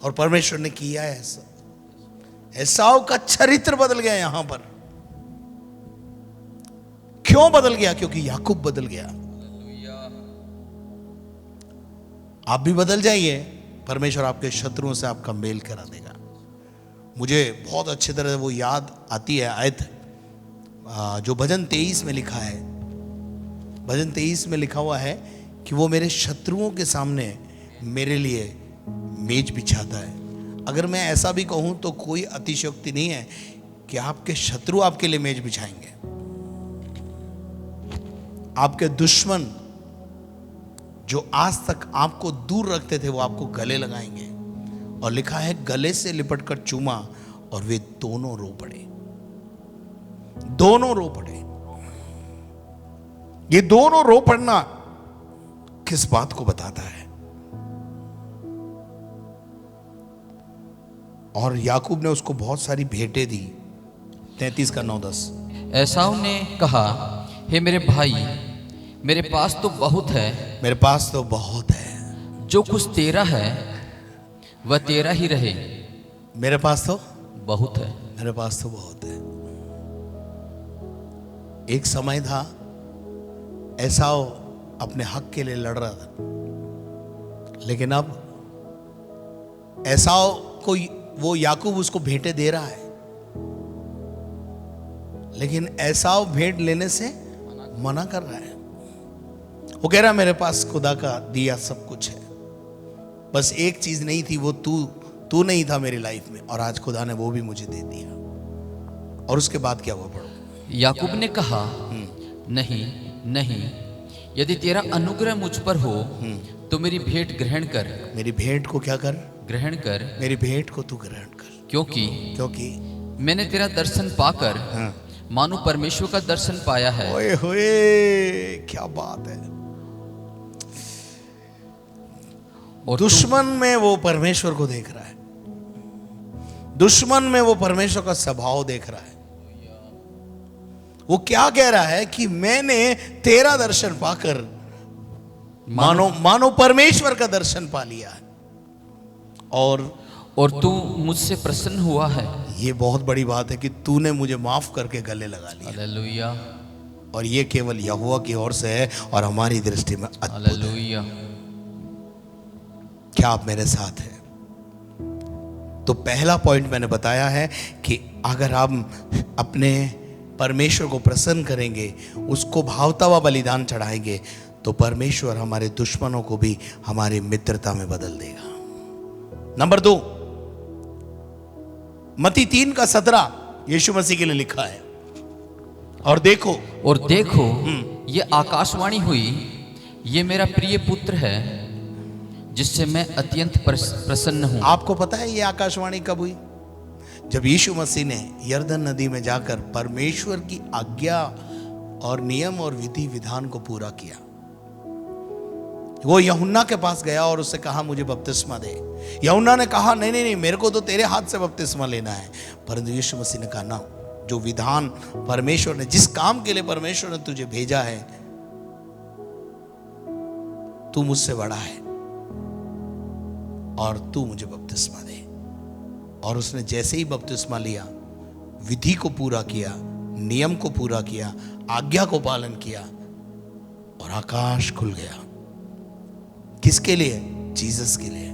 और परमेश्वर ने किया है ऐसा। एसाव का चरित्र बदल गया यहां पर। क्यों बदल गया? क्योंकि याकूब बदल गया। आप भी बदल जाइए, परमेश्वर आपके शत्रुओं से आपका मेल करा देगा। मुझे बहुत अच्छी तरह वो याद आती है आयत जो भजन 23 में लिखा है भजन 23 में लिखा हुआ है कि वो मेरे शत्रुओं के सामने मेरे लिए मेज बिछाता है। अगर मैं ऐसा भी कहूं तो कोई अतिशयोक्ति नहीं है कि आपके शत्रु आपके लिए मेज बिछाएंगे। आपके दुश्मन जो आज तक आपको दूर रखते थे वो आपको गले लगाएंगे। और लिखा है गले से लिपटकर चूमा और वे दोनों रो पड़े। दोनों रो पड़े। ये दोनों रो पड़ना किस बात को बताता है? और याकूब ने उसको बहुत सारी भेंटें दी। 33 का 9-10। एसाव ने कहा, हे मेरे भाई, मेरे पास तो बहुत है, मेरे पास तो बहुत है, जो कुछ तेरा है वह तेरा ही रहे। मेरे पास तो बहुत है। मेरे पास तो बहुत है। एक समय था एसाव अपने हक के लिए लड़ रहा था, लेकिन अब एसाव को वो याकूब उसको भेंटें दे रहा है, लेकिन एसाव भेंट लेने से मना कर रहा है। वो कह रहा है मेरे पास खुदा का दिया सब कुछ है, बस एक चीज नहीं थी, वो तू नहीं था मेरी लाइफ में, और आज खुदा ने वो भी मुझे दे दिया। और उसके बाद क्या हुआ पढ़ो। याकूब ने कहा, नहीं नहीं, यदि तेरा अनुग्रह मुझ पर हो तो मेरी भेंट ग्रहण कर। मेरी भेंट को क्या कर? ग्रहण कर, मेरी भेंट को तू ग्रहण कर, क्योंकि मैंने तेरा दर्शन पाकर हाँ। मानो परमेश्वर का दर्शन पाया है। ओए होए, क्या बात है। और दुश्मन में वो परमेश्वर को देख रहा है, दुश्मन में वो परमेश्वर का स्वभाव देख रहा है। वो क्या कह रहा है कि मैंने तेरा दर्शन पाकर मानो परमेश्वर का दर्शन पा लिया है, और तू मुझसे प्रसन्न हुआ है। ये बहुत बड़ी बात है कि तूने मुझे माफ करके गले लगा लिया। हालेलुया, और ये केवल यहोवा की ओर से है और हमारी दृष्टि में अद्भुत है। हालेलुया। क्या आप मेरे साथ हैं? तो पहला पॉइंट मैंने बताया है कि अगर आप अपने परमेश्वर को प्रसन्न करेंगे, उसको भावता हुआ बलिदान चढ़ाएंगे, तो परमेश्वर हमारे दुश्मनों को भी हमारी मित्रता में बदल देगा। नंबर 2, मत्ती 3 का 17 यीशु मसीह के लिए लिखा है। और देखो ये आकाशवाणी हुई, ये मेरा प्रिय पुत्र है जिससे मैं अत्यंत प्रसन्न हूं। आपको पता है ये आकाशवाणी कब हुई? जब यीशु मसीह ने यरदन नदी में जाकर परमेश्वर की आज्ञा और नियम और विधि विधान को पूरा किया। वो यूहन्ना के पास गया और उससे कहा मुझे बपतिस्मा दे। यूहन्ना ने कहा नहीं, मेरे को तो तेरे हाथ से बपतिस्मा लेना है। परंतु यीशु मसीह ने कहा ना, जो विधान परमेश्वर ने, जिस काम के लिए परमेश्वर ने तुझे भेजा है, तू मुझसे बड़ा है और तू मुझे बपतिस्मा दे। और उसने जैसे ही बपतिस्मा लिया, विधि को पूरा किया, नियम को पूरा किया, आज्ञा को पालन किया, और आकाश खुल गया। किसके लिए? जीसस के लिए।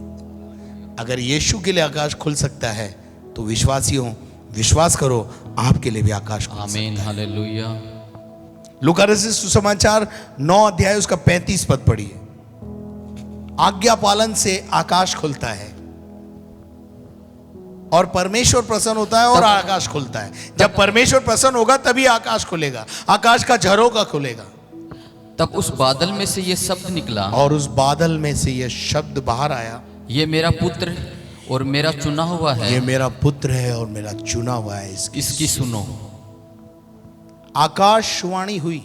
अगर यीशु के लिए आकाश खुल सकता है तो विश्वासियों, विश्वास करो, आपके लिए भी आकाश खुल सकता है। आमीन, हालेलुया। लूका रचित सुसमाचार 9 अध्याय उसका 35 पद पढ़िए। आज्ञा पालन से आकाश खुलता है, और परमेश्वर प्रसन्न होता है और आकाश खुलता है। जब परमेश्वर प्रसन्न होगा तभी आकाश खुलेगा, आकाश का झरोखा खुलेगा। तब उस बादल में से ये शब्द निकला, और उस बादल में से ये शब्द बाहर आया, ये मेरा पुत्र और मेरा चुना हुआ है, ये मेरा पुत्र है और मेरा चुना हुआ है, इसकी सुनो। आकाशवाणी हुई,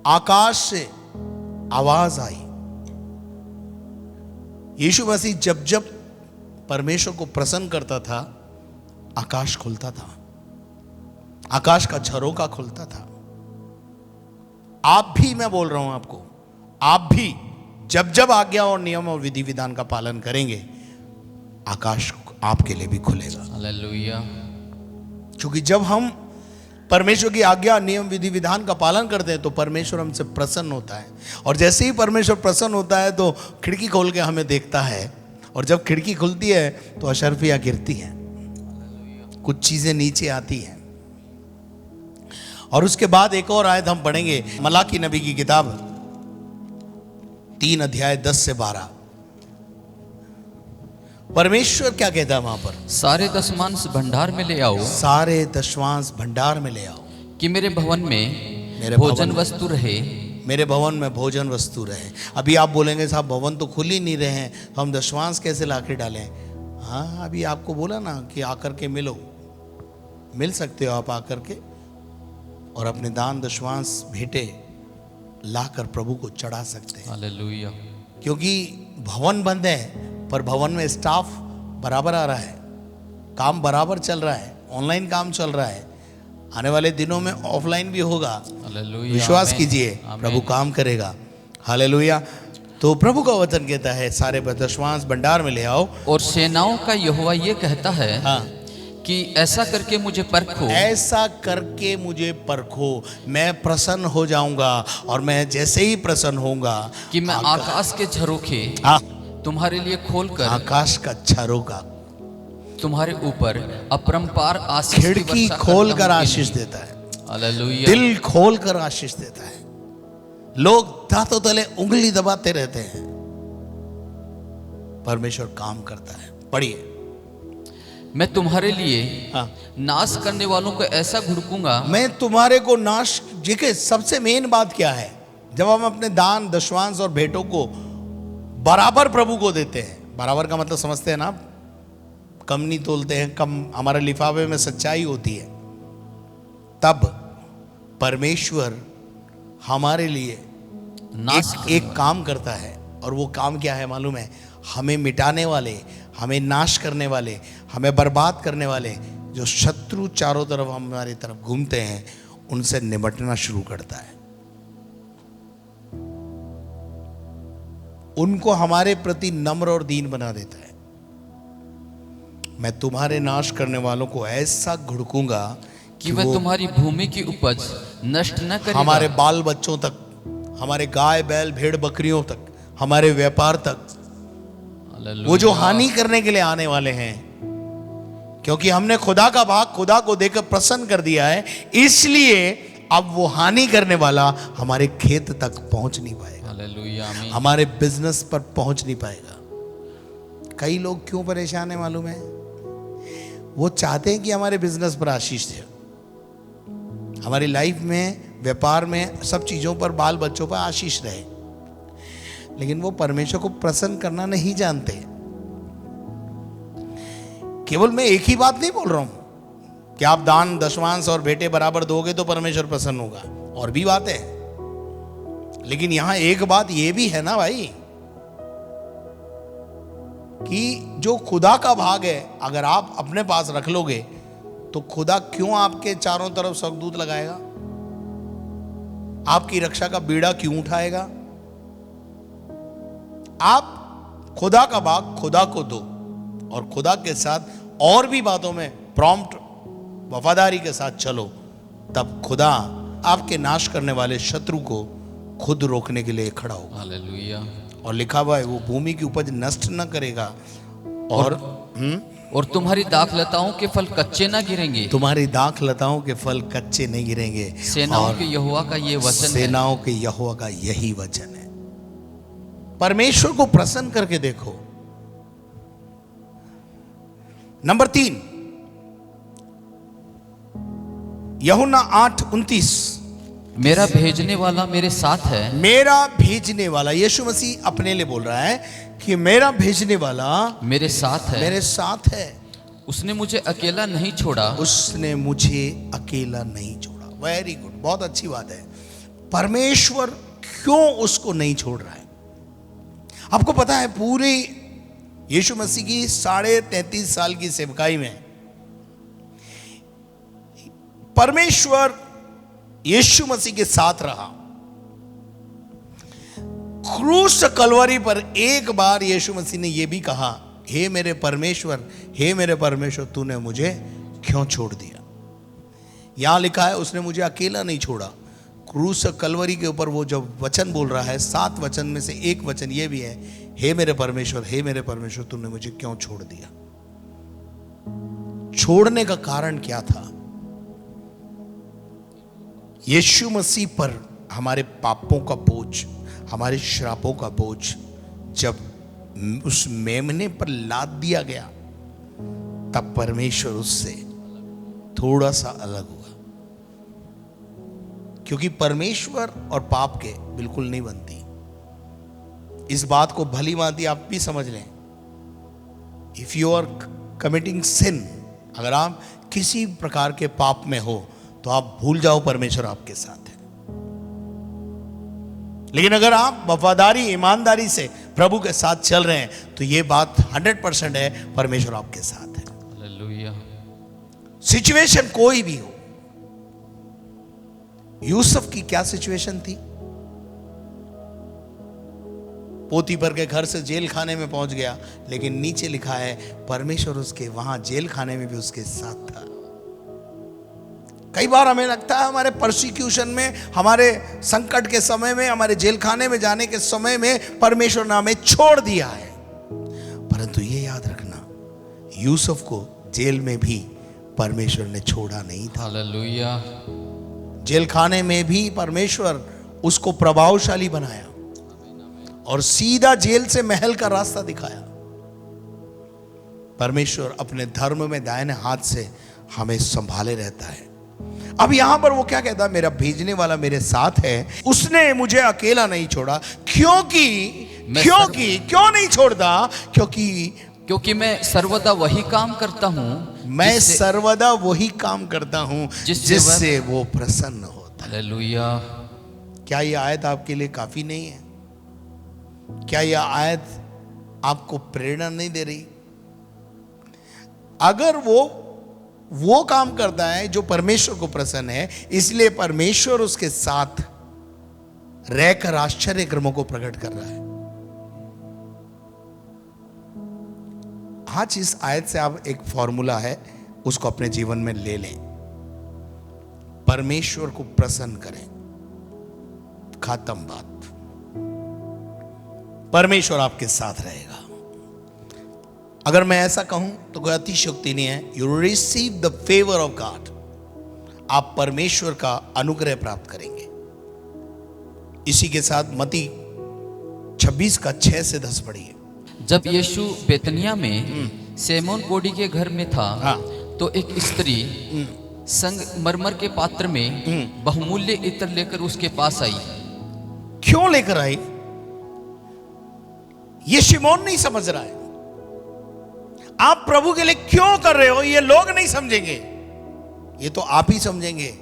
आकाश से आवाज आई। यीशु मसीह जब जब परमेश्वर को प्रसन्न करता था, आकाश खुलता था, आकाश का झरोखा खुलता था। आप भी, मैं बोल रहा हूं आपको, आप भी जब जब आज्ञा और नियम और विधि विधान का पालन करेंगे, आकाश आपके लिए भी खुलेगा। हालेलुया। क्योंकि जब हम परमेश्वर की आज्ञा, नियम, विधि विधान का पालन करते हैं तो परमेश्वर हमसे प्रसन्न होता है। और जैसे ही परमेश्वर प्रसन्न होता है तो खिड़की खोल के हमें देखता है, और जब खिड़की खुलती है तो अशर्फियाँ गिरती हैं, कुछ चीज़ें नीचे आती हैं। और उसके बाद एक और आयत हम पढ़ेंगे, मलाकी नबी की किताब 3 अध्याय 10 से 12। परमेश्वर क्या कहता है वहां पर? सारे दशमांश भंडार में ले आओ सारे दशमांश भंडार में ले आओ कि मेरे भवन में मेरे भोजन भवन वस्तु रहे। मेरे भवन में भोजन वस्तु रहे। अभी आप बोलेंगे साहब भवन तो खुल ही नहीं रहे हैं, तो हम दशमांश कैसे लाके डालें? हाँ, अभी आपको बोला ना कि आकर के मिलो, मिल सकते हो आप आकर के और अपने दान दशमांश भेंटे लाकर प्रभु को चढ़ा सकते हैं। हालेलुया। क्योंकि भवन बंद है पर भवन में स्टाफ बराबर आ रहा है, काम बराबर चल रहा है, ऑनलाइन काम चल रहा है, आने वाले दिनों में ऑफलाइन भी होगा। हालेलुया। विश्वास आमीन। कीजिए, आमीन। प्रभु काम करेगा। हालेलुया। तो प्रभु का वचन कहता है सारे दशमांश भंडार में ले आओ। और सेनाओं का यहोवा ये कहता है हाँ, कि ऐसा करके मुझे परखो, ऐसा करके मुझे परखो, मैं प्रसन्न हो जाऊंगा। और मैं जैसे ही प्रसन्न होऊंगा कि मैं आकाश के झरोखे हाँ, तुम्हारे लिए खोलकर आकाश का झरों का तुम्हारे ऊपर अपरंपार आशीष की खिड़की वर्षा खोल करता कर हूं कि आशीष नहीं। देता है, हालेलुया। दिल खोल कर आशीष देता है। लोग दांतों तले उंगली दबाते रहते हैं, परमेश्वर काम करता है। पढ़िए। मैं तुम्हारे लिए हाँ, नाश करने वालों को ऐसा घुड़कूंगा। मैं तुम्हारे को नाश। देखिए सबसे मेन बात क्या है, जब हम अपने दान दशमांश और भेंटों को बराबर प्रभु को देते हैं, बराबर का मतलब समझते हैं ना, कम नहीं तोलते हैं, कम हमारे लिफाफे में सच्चाई होती है, तब परमेश्वर हमारे लिए नाश एक काम करता है। और वो काम क्या है मालूम है? हमें मिटाने वाले, हमें नाश करने वाले, हमें बर्बाद करने वाले जो शत्रु चारों तरफ हमारी तरफ घूमते हैं, उनसे निपटना शुरू करता है। उनको हमारे प्रति नम्र और दीन बना देता है। मैं तुम्हारे नाश करने वालों को ऐसा घुड़कूंगा कि वह वो तुम्हारी भूमि की उपज नष्ट न करेगा। हमारे बाल बच्चों तक, हमारे गाय बैल भेड़ बकरियों तक, हमारे व्यापार तक, हालेलुया। वो जो हानि करने के लिए आने वाले हैं, क्योंकि हमने खुदा का भाग खुदा को देकर प्रसन्न कर दिया है, इसलिए अब वो हानि करने वाला हमारे खेत तक पहुंच नहीं पाएगा, हालेलुया। आमीन। हमारे बिजनेस पर पहुंच नहीं पाएगा। कई लोग क्यों परेशान है मालूम है? वो चाहते हैं कि हमारे बिजनेस पर आशीष दे, हमारी लाइफ में, व्यापार में, सब चीजों पर, बाल बच्चों पर आशीष रहे, लेकिन वो परमेश्वर को प्रसन्न करना नहीं जानते। केवल मैं एक ही बात नहीं बोल रहा हूं कि आप दान दशमांश और बेटे बराबर दोगे तो परमेश्वर प्रसन्न होगा, और भी बात है, लेकिन यहां एक बात ये भी है ना भाई, कि जो खुदा का भाग है अगर आप अपने पास रख लोगे तो खुदा क्यों आपके चारों तरफ स्वर्गदूत लगाएगा? आपकी रक्षा का बीड़ा क्यों उठाएगा? आप खुदा का भाग खुदा को दो और खुदा के साथ और भी बातों में प्रॉम्प्ट वफादारी के साथ चलो, तब खुदा आपके नाश करने वाले शत्रु को खुद रोकने के लिए खड़ा होगा। हालेलुया। और लिखा हुआ है वो भूमि की उपज नष्ट न करेगा और तुम्हारी दाखलताओं के फल कच्चे ना गिरेंगे। तुम्हारी दाख लताओं के फल कच्चे नहीं गिरेंगे। सेनाओं और के यहोवा का ये वचन है। सेनाओं के यहोवा का यही वचन है। परमेश्वर को प्रसन्न करके देखो। नंबर 3, यूहन्ना 8:29। मेरा भेजने वाला मेरे साथ है। मेरा भेजने वाला, यीशु मसीह अपने लिए बोल रहा है कि मेरा भेजने वाला मेरे साथ है। मेरे साथ है। उसने मुझे अकेला नहीं छोड़ा। उसने मुझे अकेला नहीं छोड़ा। वेरी गुड, बहुत अच्छी बात है। परमेश्वर क्यों उसको नहीं छोड़ रहा है? आपको पता है पूरे यीशु मसीह की 33.5 साल की सेवकाई में परमेश्वर यीशु मसीह के साथ रहा। क्रूस कलवरी पर एक बार यीशु मसीह ने यह भी कहा, हे मेरे परमेश्वर, हे मेरे परमेश्वर, तूने मुझे क्यों छोड़ दिया? यहां लिखा है उसने मुझे अकेला नहीं छोड़ा। क्रूस कलवरी के ऊपर वो जब वचन बोल रहा है, 7 वचन में से एक वचन ये भी है, हे मेरे परमेश्वर, हे मेरे परमेश्वर, तूने मुझे क्यों छोड़ दिया? छोड़ने का कारण क्या था? यीशु मसीह पर हमारे पापों का बोझ, हमारे श्रापों का बोझ जब उस मेमने पर लाद दिया गया, तब परमेश्वर उससे थोड़ा सा अलग हुआ। क्योंकि परमेश्वर और पाप के बिल्कुल नहीं बनती। इस बात को भली भांति आप भी समझ लें। इफ यू आर कमिटिंग सिन, अगर आप किसी प्रकार के पाप में हो तो आप भूल जाओ परमेश्वर आपके साथ है। लेकिन अगर आप वफादारी, ईमानदारी से प्रभु के साथ चल रहे हैं तो यह बात 100% है, परमेश्वर आपके साथ है। हालेलुया। सिचुएशन कोई भी हो। यूसुफ की क्या सिचुएशन थी? पोतीफर के घर से जेल खाने में पहुंच गया, लेकिन नीचे लिखा है परमेश्वर उसके वहां जेल खाने में भी उसके साथ था। कई बार हमें लगता है हमारे परसिक्यूशन में, हमारे संकट के समय में, हमारे जेल खाने में जाने के समय में परमेश्वर ने हमें छोड़ दिया है। परंतु ये याद रखना, यूसुफ को जेल में भी परमेश्वर ने छोड़ा नहीं था। हालेलुया। जेल खाने में भी परमेश्वर उसको प्रभावशाली बनाया और सीधा जेल से महल का रास्ता दिखाया। परमेश्वर अपने धर्म में दाहिने हाथ से हमें संभाले रहता है। अब यहां पर वो क्या कहता है? मेरा भेजने वाला मेरे साथ है, उसने मुझे अकेला नहीं छोड़ा। क्यों नहीं छोड़ता? क्योंकि मैं सर्वदा वही काम करता हूँ, मैं सर्वदा वही काम करता हूं जिससे वो प्रसन्न होता है। हालेलुया। क्या यह आयत आपके लिए काफी नहीं है? क्या यह आयत आपको प्रेरणा नहीं दे रही? अगर वो काम करता है जो परमेश्वर को प्रसन्न है, इसलिए परमेश्वर उसके साथ रहकर आश्चर्य कर्मों को प्रकट कर रहा है। आज इस आयत से आप एक फॉर्मूला है, उसको अपने जीवन में ले लें। परमेश्वर को प्रसन्न करें, खत्म बात। परमेश्वर आपके साथ रहेगा। अगर मैं ऐसा कहूं तो कोई अतिशयोक्ति नहीं है। You receive the favour of God. आप परमेश्वर का अनुग्रह प्राप्त करेंगे। इसी के साथ मत्ती 26 का 6 से 10 पढ़िए। जब यीशु बेतनिया में सेमोन कोढ़ी के घर में था, हाँ। तो एक स्त्री संगमरमर के पात्र में बहुमूल्य इत्र लेकर उसके पास आई। क्यों लेकर आई? ये शिमोन नहीं समझ रहा है। आप प्रभु के लिए क्यों कर रहे हो, ये लोग नहीं समझेंगे, ये तो आप ही समझेंगे।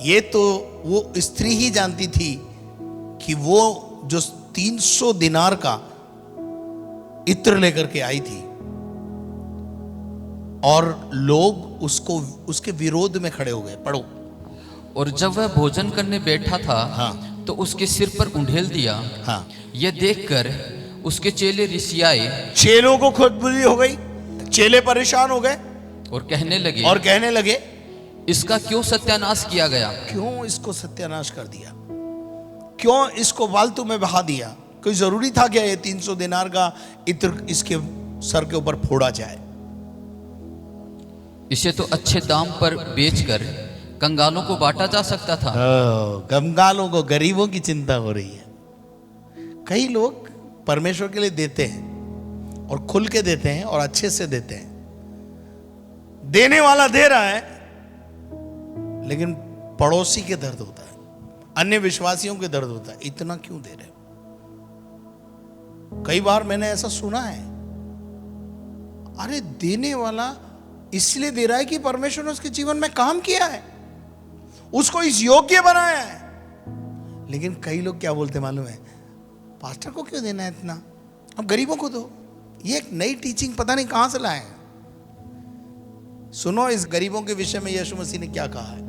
ये तो वो स्त्री ही जानती थी कि वो जो 300 दिनार का इत्र लेकर के आई थी, और लोग उसके विरोध में खड़े हो गए। पढ़ो। और जब वह भोजन करने बैठा था, हाँ। तो उसके सिर पर उंडेल दिया। हाँ। यह देखकर उसके चेले रिसियाए चेलों को खुदबुदी हो गई, चेले परेशान हो गए और कहने लगे, इसका क्यों सत्यानाश किया गया? क्यों इसको सत्यानाश कर दिया? क्यों इसको फालतू में बहा दिया? कोई जरूरी था क्या ये 300 दिनार का इत्र इसके सर के ऊपर फोड़ा जाए? इसे तो अच्छे दाम पर बेचकर कंगालों को बांटा जा सकता था। कंगालों को, गरीबों की चिंता हो रही है। कई लोग परमेश्वर के लिए देते हैं और खुल के देते हैं और अच्छे से देते हैं। देने वाला दे रहा है, लेकिन पड़ोसी के दर्द होता है, अन्य विश्वासियों के दर्द होता है, इतना क्यों दे रहे? कई बार मैंने ऐसा सुना है, अरे देने वाला इसलिए दे रहा है कि परमेश्वर ने उसके जीवन में काम किया है, उसको इस योग्य बनाया है। लेकिन कई लोग क्या बोलते मालूम है? पास्टर को क्यों देना है इतना, अब गरीबों को दो। ये एक नई टीचिंग पता नहीं कहां से लाए हैं। सुनो इस गरीबों के विषय में यीशु मसीह ने क्या कहा है।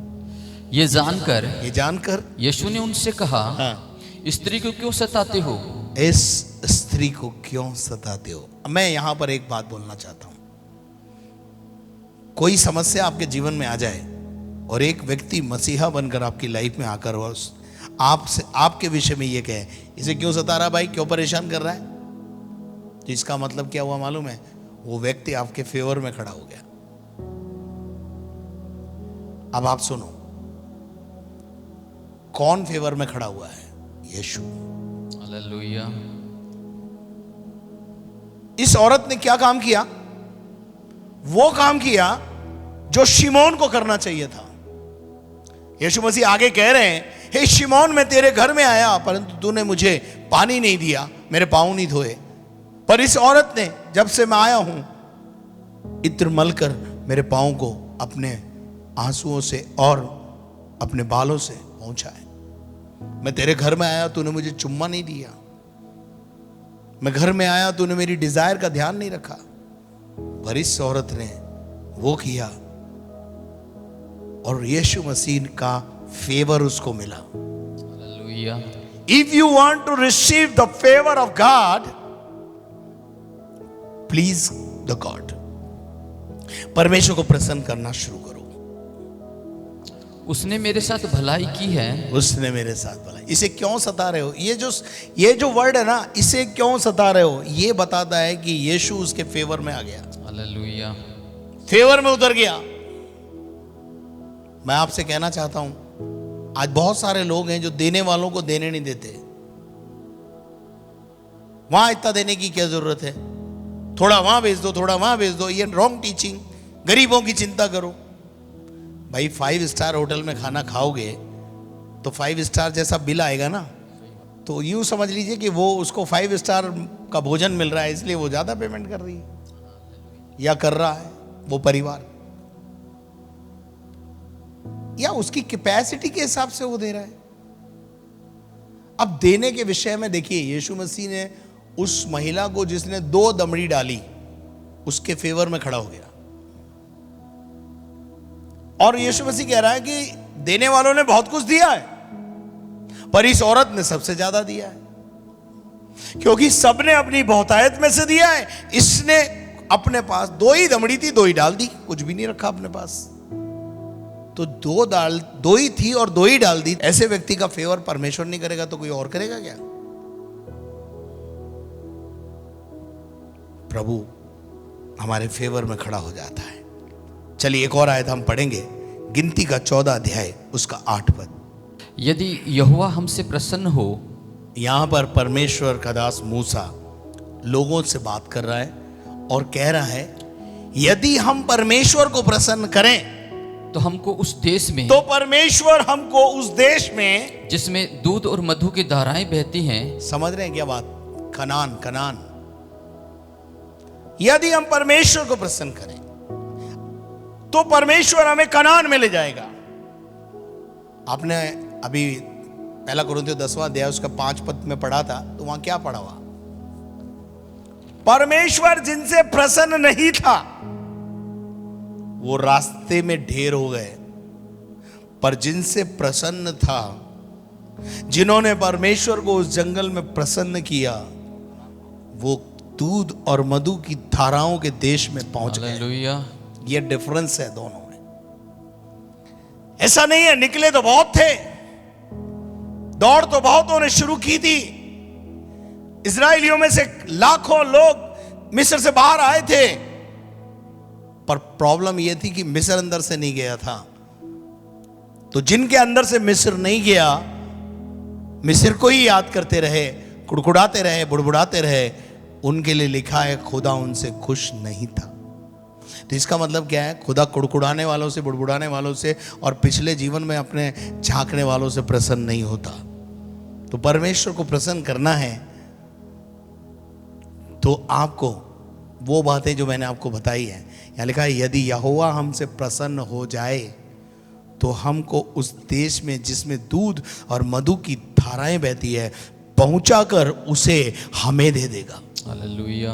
ये जानकर यीशु ने उनसे कहा, हाँ। स्त्री को क्यों सताते हो? इस स्त्री को क्यों सताते हो? मैं यहां पर एक बात बोलना चाहता हूं। कोई समस्या आपके जीवन में आ जाए और एक व्यक्ति मसीहा बनकर आपकी लाइफ में आकर और आपसे आपके विषय में ये कहे, इसे क्यों सता रहा भाई, क्यों परेशान कर रहा है, तो इसका मतलब क्या हुआ मालूम है? वो व्यक्ति आपके फेवर में खड़ा हो गया। अब आप सुनो, कौन फेवर में खड़ा हुआ है? यीशु। हालेलुया। इस औरत ने क्या काम किया? वो काम किया जो शिमोन को करना चाहिए था। यीशु मसीह आगे कह रहे हैं, हे शिमोन, मैं तेरे घर में आया परंतु तूने मुझे पानी नहीं दिया, मेरे पांव नहीं धोए। पर इस औरत ने, जब से मैं आया हूं, इत्र मलकर मेरे पांव को अपने आंसुओं से और अपने बालों से पहुंचा है। मैं तेरे घर में आया, तूने मुझे चुम्मा नहीं दिया। मैं घर में आया, तूने मेरी डिजायर का ध्यान नहीं रखा। पर इस औरत ने वो किया और यीशु मसीह का फेवर उसको मिला। Hallelujah. If you want to receive the favor of God, please the God. परमेश्वर को प्रसन्न करना शुरू करो। उसने मेरे साथ भलाई की है। उसने मेरे साथ भलाई। इसे क्यों सता रहे हो? ये जो वर्ड है ना, इसे क्यों सता रहे हो? ये बताता है कि यीशु उसके फेवर में आ गया, हालेलुया। फेवर में उतर गया। मैं आपसे कहना चाहता हूं, आज बहुत सारे लोग हैं जो देने वालों को देने नहीं देते। वहां इतना देने की क्या जरूरत है? थोड़ा वहां भेज दो, थोड़ा वहां भेज दो। ये रॉन्ग टीचिंग। गरीबों की चिंता करो। भाई 5 स्टार होटल में खाना खाओगे तो 5 स्टार जैसा बिल आएगा ना, तो यूं समझ लीजिए कि वो उसको 5 स्टार का भोजन मिल रहा है, इसलिए वो ज्यादा पेमेंट कर रही है या कर रहा है वो परिवार, या उसकी कैपेसिटी के हिसाब से वो दे रहा है। अब देने के विषय में देखिए, यीशु मसीह ने उस महिला को जिसने 2 दमड़ी डाली, उसके फेवर में खड़ा हो गया। और यीशु मसीह कह रहा है कि देने वालों ने बहुत कुछ दिया है, पर इस औरत ने सबसे ज्यादा दिया है, क्योंकि सबने अपनी बहुतायत में से दिया है। इसने अपने पास 2 ही दमड़ी थी, 2 ही डाल दी, कुछ भी नहीं रखा अपने पास। तो 2 ही थी और 2 ही डाल दी। ऐसे व्यक्ति का फेवर परमेश्वर नहीं करेगा तो कोई और करेगा क्या? प्रभु हमारे फेवर में खड़ा हो जाता है। चलिए एक और आयत हम पढ़ेंगे, गिनती का 14 अध्याय उसका 8 पद। यदि यहोवा हमसे प्रसन्न हो। यहां पर परमेश्वर का दास मूसा लोगों से बात कर रहा है और कह रहा है, यदि हम परमेश्वर को प्रसन्न करें तो हमको उस देश में, तो परमेश्वर हमको उस देश में, जिसमें दूध और मधु की धाराएं बहती हैं। समझ रहे हैं क्या बात? कनान। यदि हम परमेश्वर को प्रसन्न करें तो परमेश्वर हमें कनान में ले जाएगा। आपने अभी 1 कुरिन्थियों 10वां अध्याय उसका 5 पद में पढ़ा था, तो वहां क्या पढ़ा हुआ? परमेश्वर जिनसे प्रसन्न नहीं था वो रास्ते में ढेर हो गए, पर जिनसे प्रसन्न था, जिन्होंने परमेश्वर को उस जंगल में प्रसन्न किया, वो दूध और मधु की धाराओं के देश में पहुंच गए। हालेलुया। ये डिफरेंस है दोनों में। ऐसा नहीं है निकले तो बहुत थे, दौड़ तो बहुतों ने शुरू की थी। इजराइलियों में से लाखों लोग मिस्र से बाहर आए थे, पर प्रॉब्लम यह थी कि मिस्र अंदर से नहीं गया था। तो जिनके अंदर से मिस्र नहीं गया, मिस्र को ही याद करते रहे, कुड़कुड़ाते रहे, बुड़बुड़ाते रहे, उनके लिए लिखा है खुदा उनसे खुश नहीं था। तो इसका मतलब क्या है? खुदा कुड़कुड़ाने वालों से, बुड़बुड़ाने वालों से और पिछले जीवन में अपने झांकने वालों से प्रसन्न नहीं होता। तो परमेश्वर को प्रसन्न करना है तो आपको वो बातें जो मैंने आपको बताई है, यहाँ लिखा है, यदि यहोवा हमसे प्रसन्न हो जाए तो हमको उस देश में जिसमें दूध और मधु की धाराएं बहती है पहुंचाकर उसे हमें दे देगा। हालेलुया।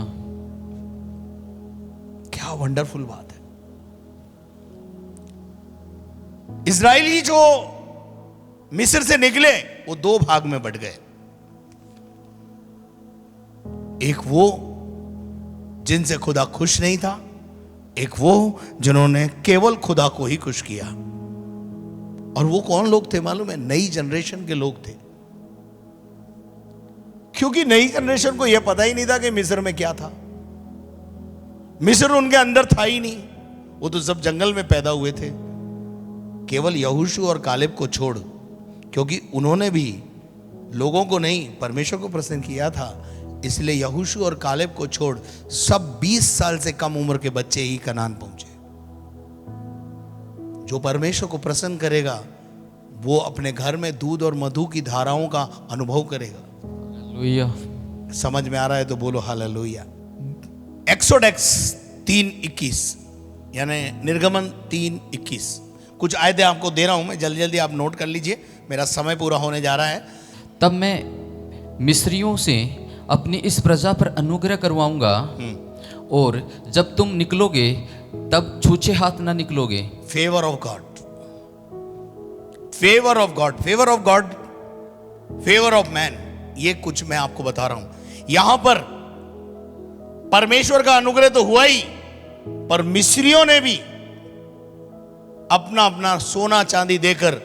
क्या वंडरफुल बात है। इजरायली जो मिस्र से निकले वो 2 भाग में बट गए। एक वो जिनसे खुदा खुश नहीं था, एक वो जिन्होंने केवल खुदा को ही खुश किया। और वो कौन लोग थे मालूम है? नई जनरेशन के लोग थे, क्योंकि नई जनरेशन को यह पता ही नहीं था कि मिस्र में क्या था। मिस्र उनके अंदर था ही नहीं, वो तो सब जंगल में पैदा हुए थे। केवल यहोशू और कालेब को छोड़ क्योंकि उन्होंने भी लोगों को नहीं परमेश्वर को प्रसन्न किया था, इसलिए यहोशू और कालेब को छोड़ सब 20 साल से कम उम्र के बच्चे ही कनान पहुंचे। जो परमेश्वर को प्रसन्न करेगा वो अपने घर में दूध और मधु की धाराओं का अनुभव करेगा। हालेलुया। समझ में आ रहा है तो बोलो हालेलुया। एक्सोडेक्स 3:21 यानी निर्गमन 3:21 कुछ आयतें आपको दे रहा हूं मैं, जल्दी जल्दी आप नोट कर लीजिए, मेरा समय पूरा होने जा रहा है। तब मैं मिस्रियों से अपनी इस प्रजा पर अनुग्रह करवाऊंगा, और जब तुम निकलोगे तब छूछे हाथ ना निकलोगे। Favour of God, favour of God, favour of God, favour of man, ये कुछ मैं आपको बता रहा हूं। यहां पर परमेश्वर का अनुग्रह तो हुआ ही, पर मिस्रियों ने भी अपना अपना सोना चांदी देकर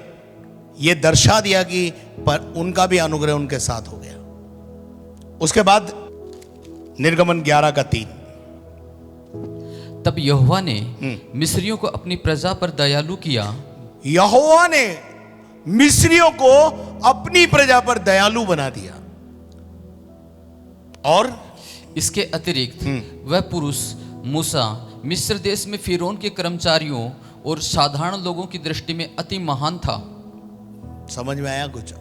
यह दर्शा दिया कि पर उनका भी अनुग्रह उनके साथ हो गया। उसके बाद निर्गमन 11:3 तब यहोवा ने मिस्रियों को अपनी प्रजा पर दयालु किया। यहोवा ने मिस्रियों को अपनी प्रजा पर दयालु बना दिया, और इसके अतिरिक्त वह पुरुष मूसा मिस्र देश में फिरौन के कर्मचारियों और साधारण लोगों की दृष्टि में अति महान था। समझ में आया कुछ?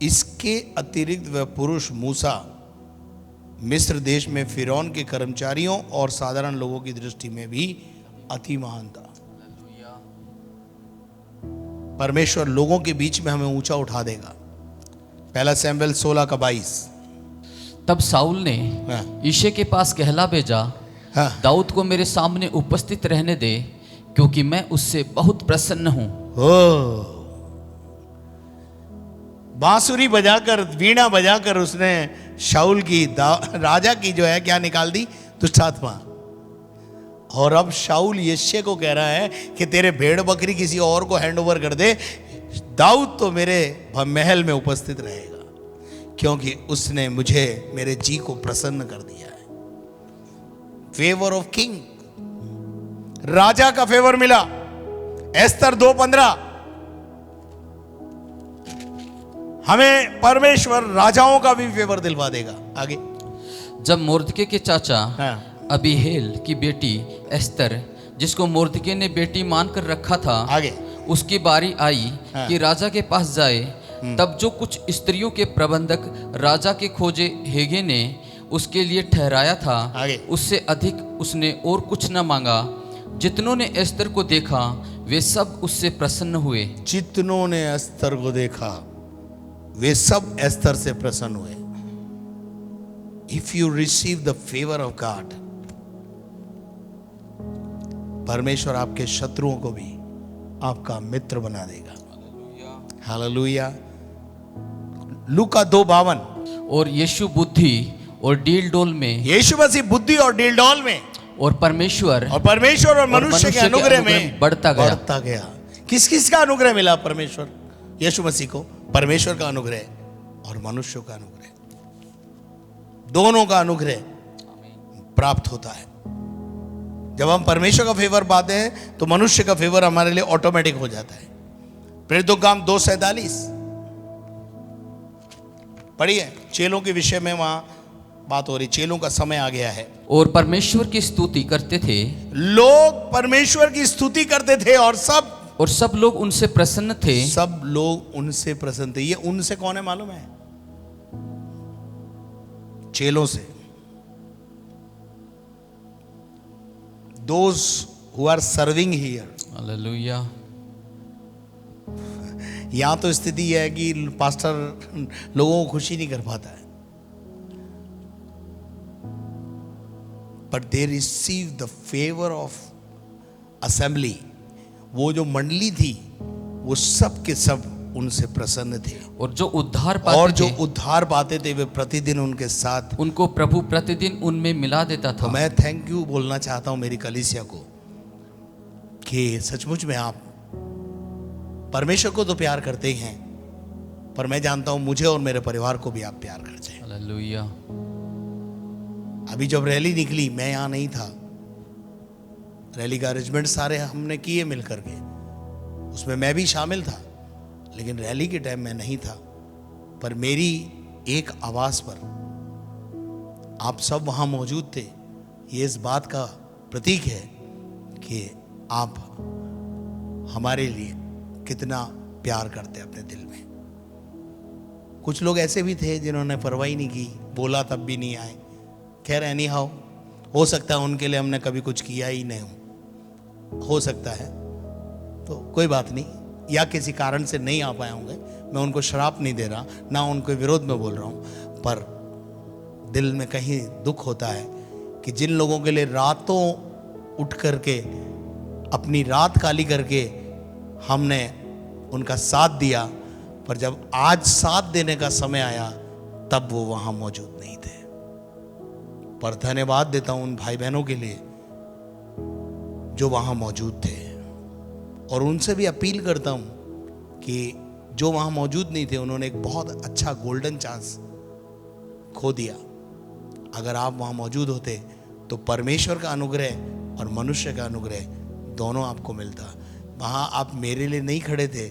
इसके अतिरिक्त वह पुरुष मूसा मिस्र देश में फिरौन के कर्मचारियों और साधारण लोगों की दृष्टि में भी अति महान था। परमेश्वर लोगों के बीच में हमें ऊंचा उठा देगा। पहला सैमुएल 16:22। तब साउल ने यिशै के पास कहला भेजा, हाँ। दाऊद को मेरे सामने उपस्थित रहने दे, क्योंकि मैं उससे बहुत प्रसन्न हूं। बांसुरी बजाकर, वीणा बजाकर उसने शाऊल की राजा की जो है क्या निकाल दी, दुष्टात्मा। और अब शाऊल यिशै को कह रहा है कि तेरे भेड़ बकरी किसी और को हैंड ओवर कर दे, दाऊद तो मेरे महल में उपस्थित रहेगा, क्योंकि उसने मुझे, मेरे जी को प्रसन्न कर दिया है। फेवर ऑफ किंग, राजा का फेवर मिला। एस्तर 2:15, हमें परमेश्वर राजाओं का भी फेवर दिलवा देगा। आगे, जब मोर्दके के चाचा हाँ। अबीहेल की बेटी एस्तर, जिसको मोर्दके ने बेटी मानकर रखा था, आगे, उसकी बारी आई हाँ। कि राजा के पास जाए, तब जो कुछ स्त्रियों के प्रबंधक राजा के खोजे हेगे ने उसके लिए ठहराया था, आगे। उससे अधिक उसने और कुछ न मांगा। जितनों ने एस्तर को देखा वे सब उससे प्रसन्न हुए। जितनों ने एस्तर को देखा वे सब एस्तर से प्रसन्न हुए। If you receive the favour of God, परमेश्वर आपके शत्रुओं को भी आपका मित्र बना देगा। हालेलुया। लूका 2:52। और यीशु बुद्धि और डील डोल में, यीशु मसीह बुद्धि और डीलडौल में, और परमेश्वर और मनुष्य के अनुग्रह में बढ़ता गया। किस किस का अनुग्रह मिला परमेश्वर यीशु मसीह को? परमेश्वर का अनुग्रह और मनुष्य का अनुग्रह, दोनों का अनुग्रह प्राप्त होता है। जब हम परमेश्वर का फेवर पाते हैं तो मनुष्य का फेवर हमारे लिए ऑटोमेटिक हो जाता है। प्रेरितों का काम 2:47 पढ़िए, चेलों के विषय में वहां बात हो रही, चेलों का समय आ गया है। और परमेश्वर की स्तुति करते थे, लोग परमेश्वर की स्तुति करते थे, और सब लोग उनसे प्रसन्न थे। सब लोग उनसे प्रसन्न थे। ये उनसे कौन है मालूम है? चेलों से। Those who are serving here। Hallelujah. यहां तो स्थिति यह है कि पास्टर लोगों को खुशी नहीं कर पाता है, but they receive the favor of assembly। वो जो मंडली थी वो सब के सब उनसे प्रसन्न थे, और जो उद्धार पाते थे वे प्रतिदिन उनके साथ, उनको प्रभु प्रतिदिन उनमें मिला देता तो था। मैं थैंक यू बोलना चाहता हूं मेरी कलीसिया को कि सचमुच में आप परमेश्वर को तो प्यार करते ही हैं, पर मैं जानता हूं मुझे और मेरे परिवार को भी आप प्यार करते हैं। हालेलुया। अभी जब रैली निकली, मैं यहां नहीं था, रैली का अरेंजमेंट सारे हमने किए मिल करके, उसमें मैं भी शामिल था। लेकिन रैली के टाइम मैं नहीं था, पर मेरी एक आवाज़ पर आप सब वहाँ मौजूद थे। ये इस बात का प्रतीक है कि आप हमारे लिए कितना प्यार करते हैं अपने दिल में। कुछ लोग ऐसे भी थे जिन्होंने परवाही नहीं की, बोला तब भी नहीं आए। खैर एनी हाउ, हो सकता है उनके लिए हमने कभी कुछ किया ही नहीं हो सकता है, तो कोई बात नहीं, या किसी कारण से नहीं आ पाए होंगे। मैं उनको श्राप नहीं दे रहा, ना उनके विरोध में बोल रहा हूँ, पर दिल में कहीं दुख होता है कि जिन लोगों के लिए रातों उठ करके अपनी रात काली करके हमने उनका साथ दिया, पर जब आज साथ देने का समय आया तब वो वहां मौजूद नहीं थे। पर धन्यवाद देता हूं उन भाई बहनों के लिए जो वहां मौजूद थे, और उनसे भी अपील करता हूं कि जो वहां मौजूद नहीं थे, उन्होंने एक बहुत अच्छा गोल्डन चांस खो दिया। अगर आप वहां मौजूद होते तो परमेश्वर का अनुग्रह और मनुष्य का अनुग्रह दोनों आपको मिलता। वहां आप मेरे लिए नहीं खड़े थे,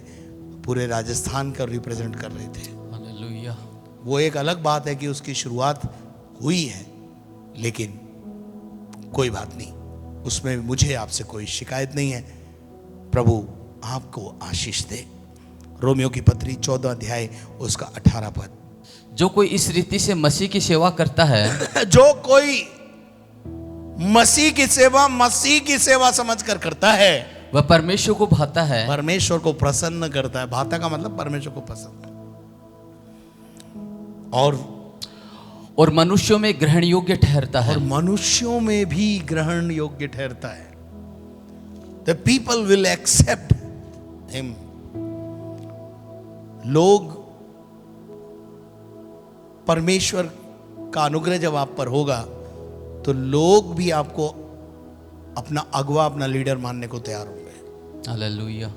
पूरे राजस्थान का रिप्रेजेंट कर रहे थे। हालेलुया। वो एक अलग बात है कि उसकी शुरुआत हुई है, लेकिन कोई बात नहीं, उसमें मुझे आपसे कोई शिकायत नहीं है। प्रभु आपको आशीष दे। रोमियो की पत्री 14 अध्याय उसका 18 पद। जो कोई इस रीति से मसीह की सेवा करता है, जो कोई मसीह की सेवा समझकर करता है, वह परमेश्वर को भाता है, परमेश्वर को प्रसन्न करता है। भाता का मतलब परमेश्वर को पसंद, और मनुष्यों में ग्रहण योग्य ठहरता है। और मनुष्यों में भी ग्रहण योग्य ठहरता है। The people will accept him. लोग, परमेश्वर का अनुग्रह जब आप पर होगा तो लोग भी आपको अपना अगवा, अपना लीडर मानने को तैयार होंगे। हालेलुया।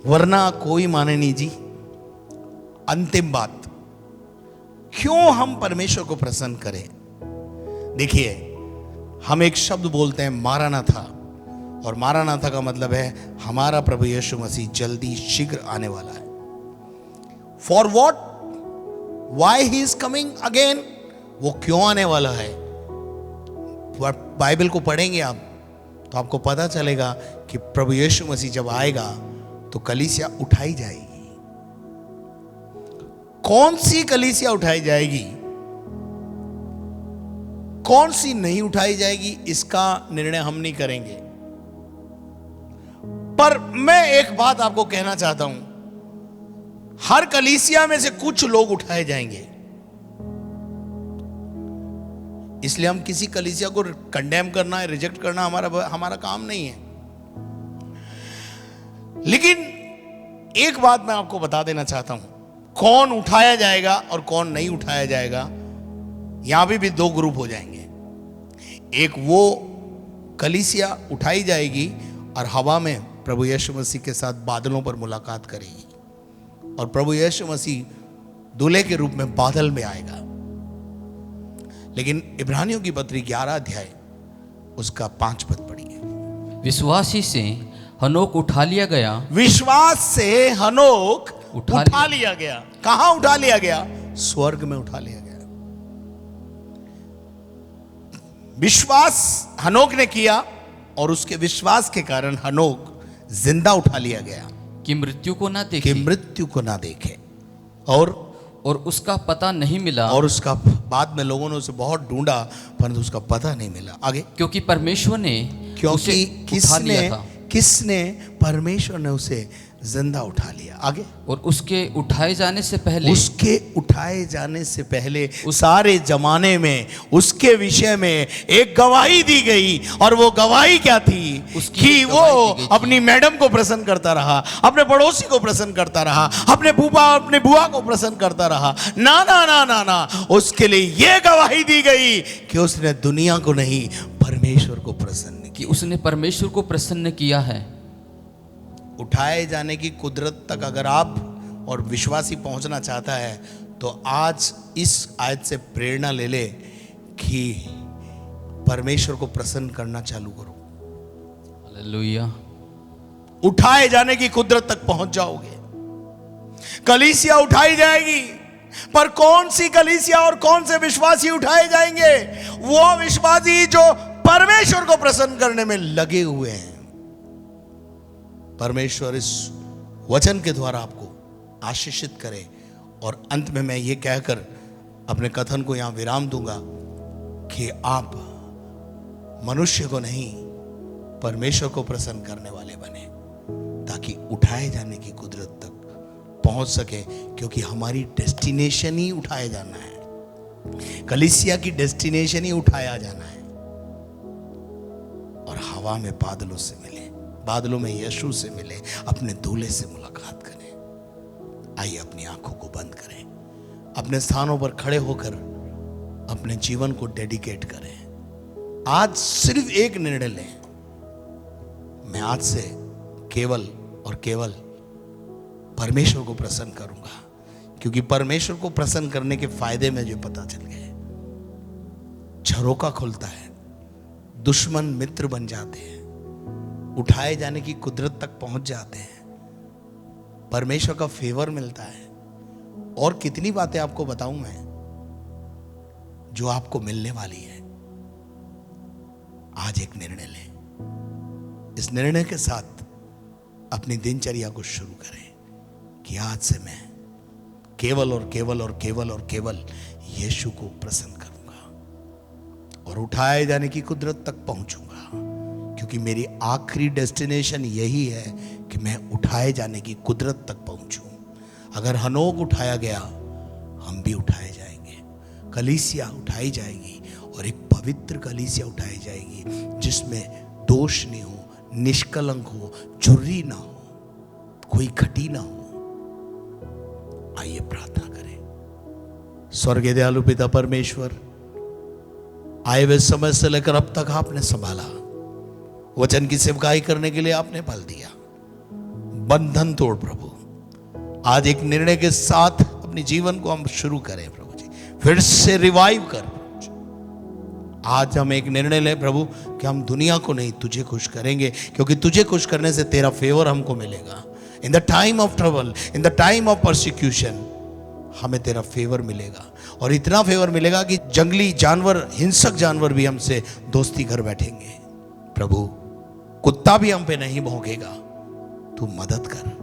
वरना कोई माने नहीं जी। अंतिम बात, क्यों हम परमेश्वर को प्रसन्न करें? देखिए, हम एक शब्द बोलते हैं मारानाथा, और मारानाथा का मतलब है हमारा प्रभु यीशु मसीह जल्दी शीघ्र आने वाला है। For what, why he is coming again, वो क्यों आने वाला है? बाइबल को पढ़ेंगे आप तो आपको पता चलेगा कि प्रभु यीशु मसीह जब आएगा तो कलीसिया उठाई जाएगी। कौन सी कलीसिया उठाई जाएगी, कौन सी नहीं उठाई जाएगी, इसका निर्णय हम नहीं करेंगे। पर मैं एक बात आपको कहना चाहता हूं, हर कलीसिया में से कुछ लोग उठाए जाएंगे। इसलिए हम किसी कलीसिया को कंडेम करना, रिजेक्ट करना हमारा काम नहीं है। लेकिन एक बात मैं आपको बता देना चाहता हूं, कौन उठाया जाएगा और कौन नहीं उठाया जाएगा, यहां भी दो ग्रुप हो जाएंगे। एक वो कलीसिया उठाई जाएगी और हवा में प्रभु यीशु मसीह के साथ बादलों पर मुलाकात करेगी, और प्रभु यीशु मसीह दूल्हे के रूप में बादल में आएगा। लेकिन इब्रानियों की पत्री 11 अध्याय उसका 5 पद पढ़िए। विश्वासी से हनोक उठा लिया गया। विश्वास से हनोक उठा लिया गया। कहां उठा लिया गया? स्वर्ग में उठा लिया गया। विश्वास हनोक ने किया, और उसके विश्वास के कारण हनोक जिंदा उठा लिया गया कि मृत्यु को ना कि देखे, मृत्यु को ना देखे, और उसका पता नहीं मिला, और उसका बाद में लोगों ने उसे बहुत ढूंढा परंतु उसका पता नहीं मिला। आगे, क्योंकि परमेश्वर ने क्योंकि उसे उठा लिया था, किसने? परमेश्वर ने उसे जिंदा उठा लिया। आगे, और उसके उठाए जाने से पहले, उसके उठाए जाने से पहले सारे जमाने में उसके विषय में एक गवाही दी गई, और वो गवाही क्या थी? कि वो अपनी मैडम को प्रसन्न करता रहा, अपने पड़ोसी को प्रसन्न करता रहा, अपने बुआ को प्रसन्न करता रहा। ना ना ना ना ना, उसके लिए ये गवाही दी गई कि उसने दुनिया को नहीं, परमेश्वर को प्रसन्न कि उसने परमेश्वर को प्रसन्न किया है। उठाए जाने की कुदरत तक अगर आप और विश्वासी पहुंचना चाहता है तो आज इस आयत से प्रेरणा ले ले कि परमेश्वर को प्रसन्न करना चालू करो। हालेलुया। उठाए जाने की कुदरत तक पहुंच जाओगे। कलीसिया उठाई जाएगी, पर कौन सी कलीसिया और कौन से विश्वासी उठाए जाएंगे? वो विश्वासी जो परमेश्वर को प्रसन्न करने में लगे हुए हैं। परमेश्वर इस वचन के द्वारा आपको आशीषित करे। और अंत में मैं ये कहकर अपने कथन को यहां विराम दूंगा कि आप मनुष्य को नहीं, परमेश्वर को प्रसन्न करने वाले बने, ताकि उठाए जाने की कुदरत तक पहुंच सके, क्योंकि हमारी डेस्टिनेशन ही उठाए जाना है। कलीसिया की डेस्टिनेशन ही उठाया जाना है। और हवा में बादलों से मिले, बादलों में यीशु से मिले, अपने दूल्हे से मुलाकात करें। आइए अपनी आंखों को बंद करें, अपने स्थानों पर खड़े होकर अपने जीवन को डेडिकेट करें। आज सिर्फ एक निर्णय लें, मैं आज से केवल और केवल परमेश्वर को प्रसन्न करूंगा, क्योंकि परमेश्वर को प्रसन्न करने के फायदे मुझे पता चल गए। झरोका खुलता है, दुश्मन मित्र बन जाते हैं, उठाए जाने की कुदरत तक पहुंच जाते हैं, परमेश्वर का फेवर मिलता है। और कितनी बातें आपको बताऊं मैं जो आपको मिलने वाली है। आज एक निर्णय लें, इस निर्णय के साथ अपनी दिनचर्या को शुरू करें कि आज से मैं केवल और केवल और केवल और केवल यीशु को प्रसन्न करूंगा और उठाए जाने की कुदरत तक पहुंचूंगा, क्योंकि मेरी आखिरी डेस्टिनेशन यही है कि मैं उठाए जाने की कुदरत तक पहुंचूं। अगर हनोक उठाया गया, हम भी उठाए जाएंगे। कलीसिया उठाई जाएगी, और एक पवित्र कलीसिया उठाई जाएगी जिसमें दोष नहीं हो, निष्कलंक हो, झुर्री ना हो, कोई घटी ना हो। आइए प्रार्थना करें। स्वर्गीय दयालु पिता परमेश्वर, आए हुए समय से लेकर अब तक आपने संभाला, वचन की सेवकाई करने के लिए आपने बल दिया। बंधन तोड़ प्रभु, आज एक निर्णय के साथ अपने जीवन को हम शुरू करें प्रभु जी, फिर से रिवाइव कर प्रभु जी। आज हम एक निर्णय लें प्रभु कि हम दुनिया को नहीं, तुझे खुश करेंगे, क्योंकि तुझे खुश करने से तेरा फेवर हमको मिलेगा। In the time of trouble, in the time of persecution, हमें तेरा फेवर मिलेगा। और इतना फेवर मिलेगा कि जंगली जानवर, हिंसक जानवर भी हमसे दोस्ती कर बैठेंगे प्रभु। कुत्ता भी हम पे नहीं भौंकेगा। तू मदद कर।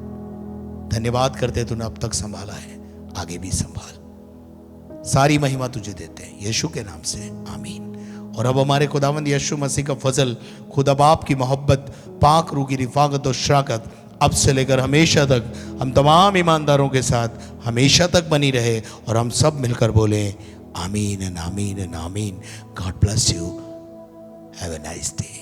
धन्यवाद करते तूने अब तक संभाला है, आगे भी संभाल। सारी महिमा तुझे देते हैं यीशु के नाम से, आमीन। और अब हमारे खुदावंद यीशु मसीह का फजल, खुदा बाप की मोहब्बत, पाक रूह की रिफाकत और शराकत अब से लेकर हमेशा तक हम तमाम ईमानदारों के साथ हमेशा तक बनी रहे। और हम सब मिलकर बोले आमीन एंड आमीन एंड आमीन। God bless you. Have a nice day.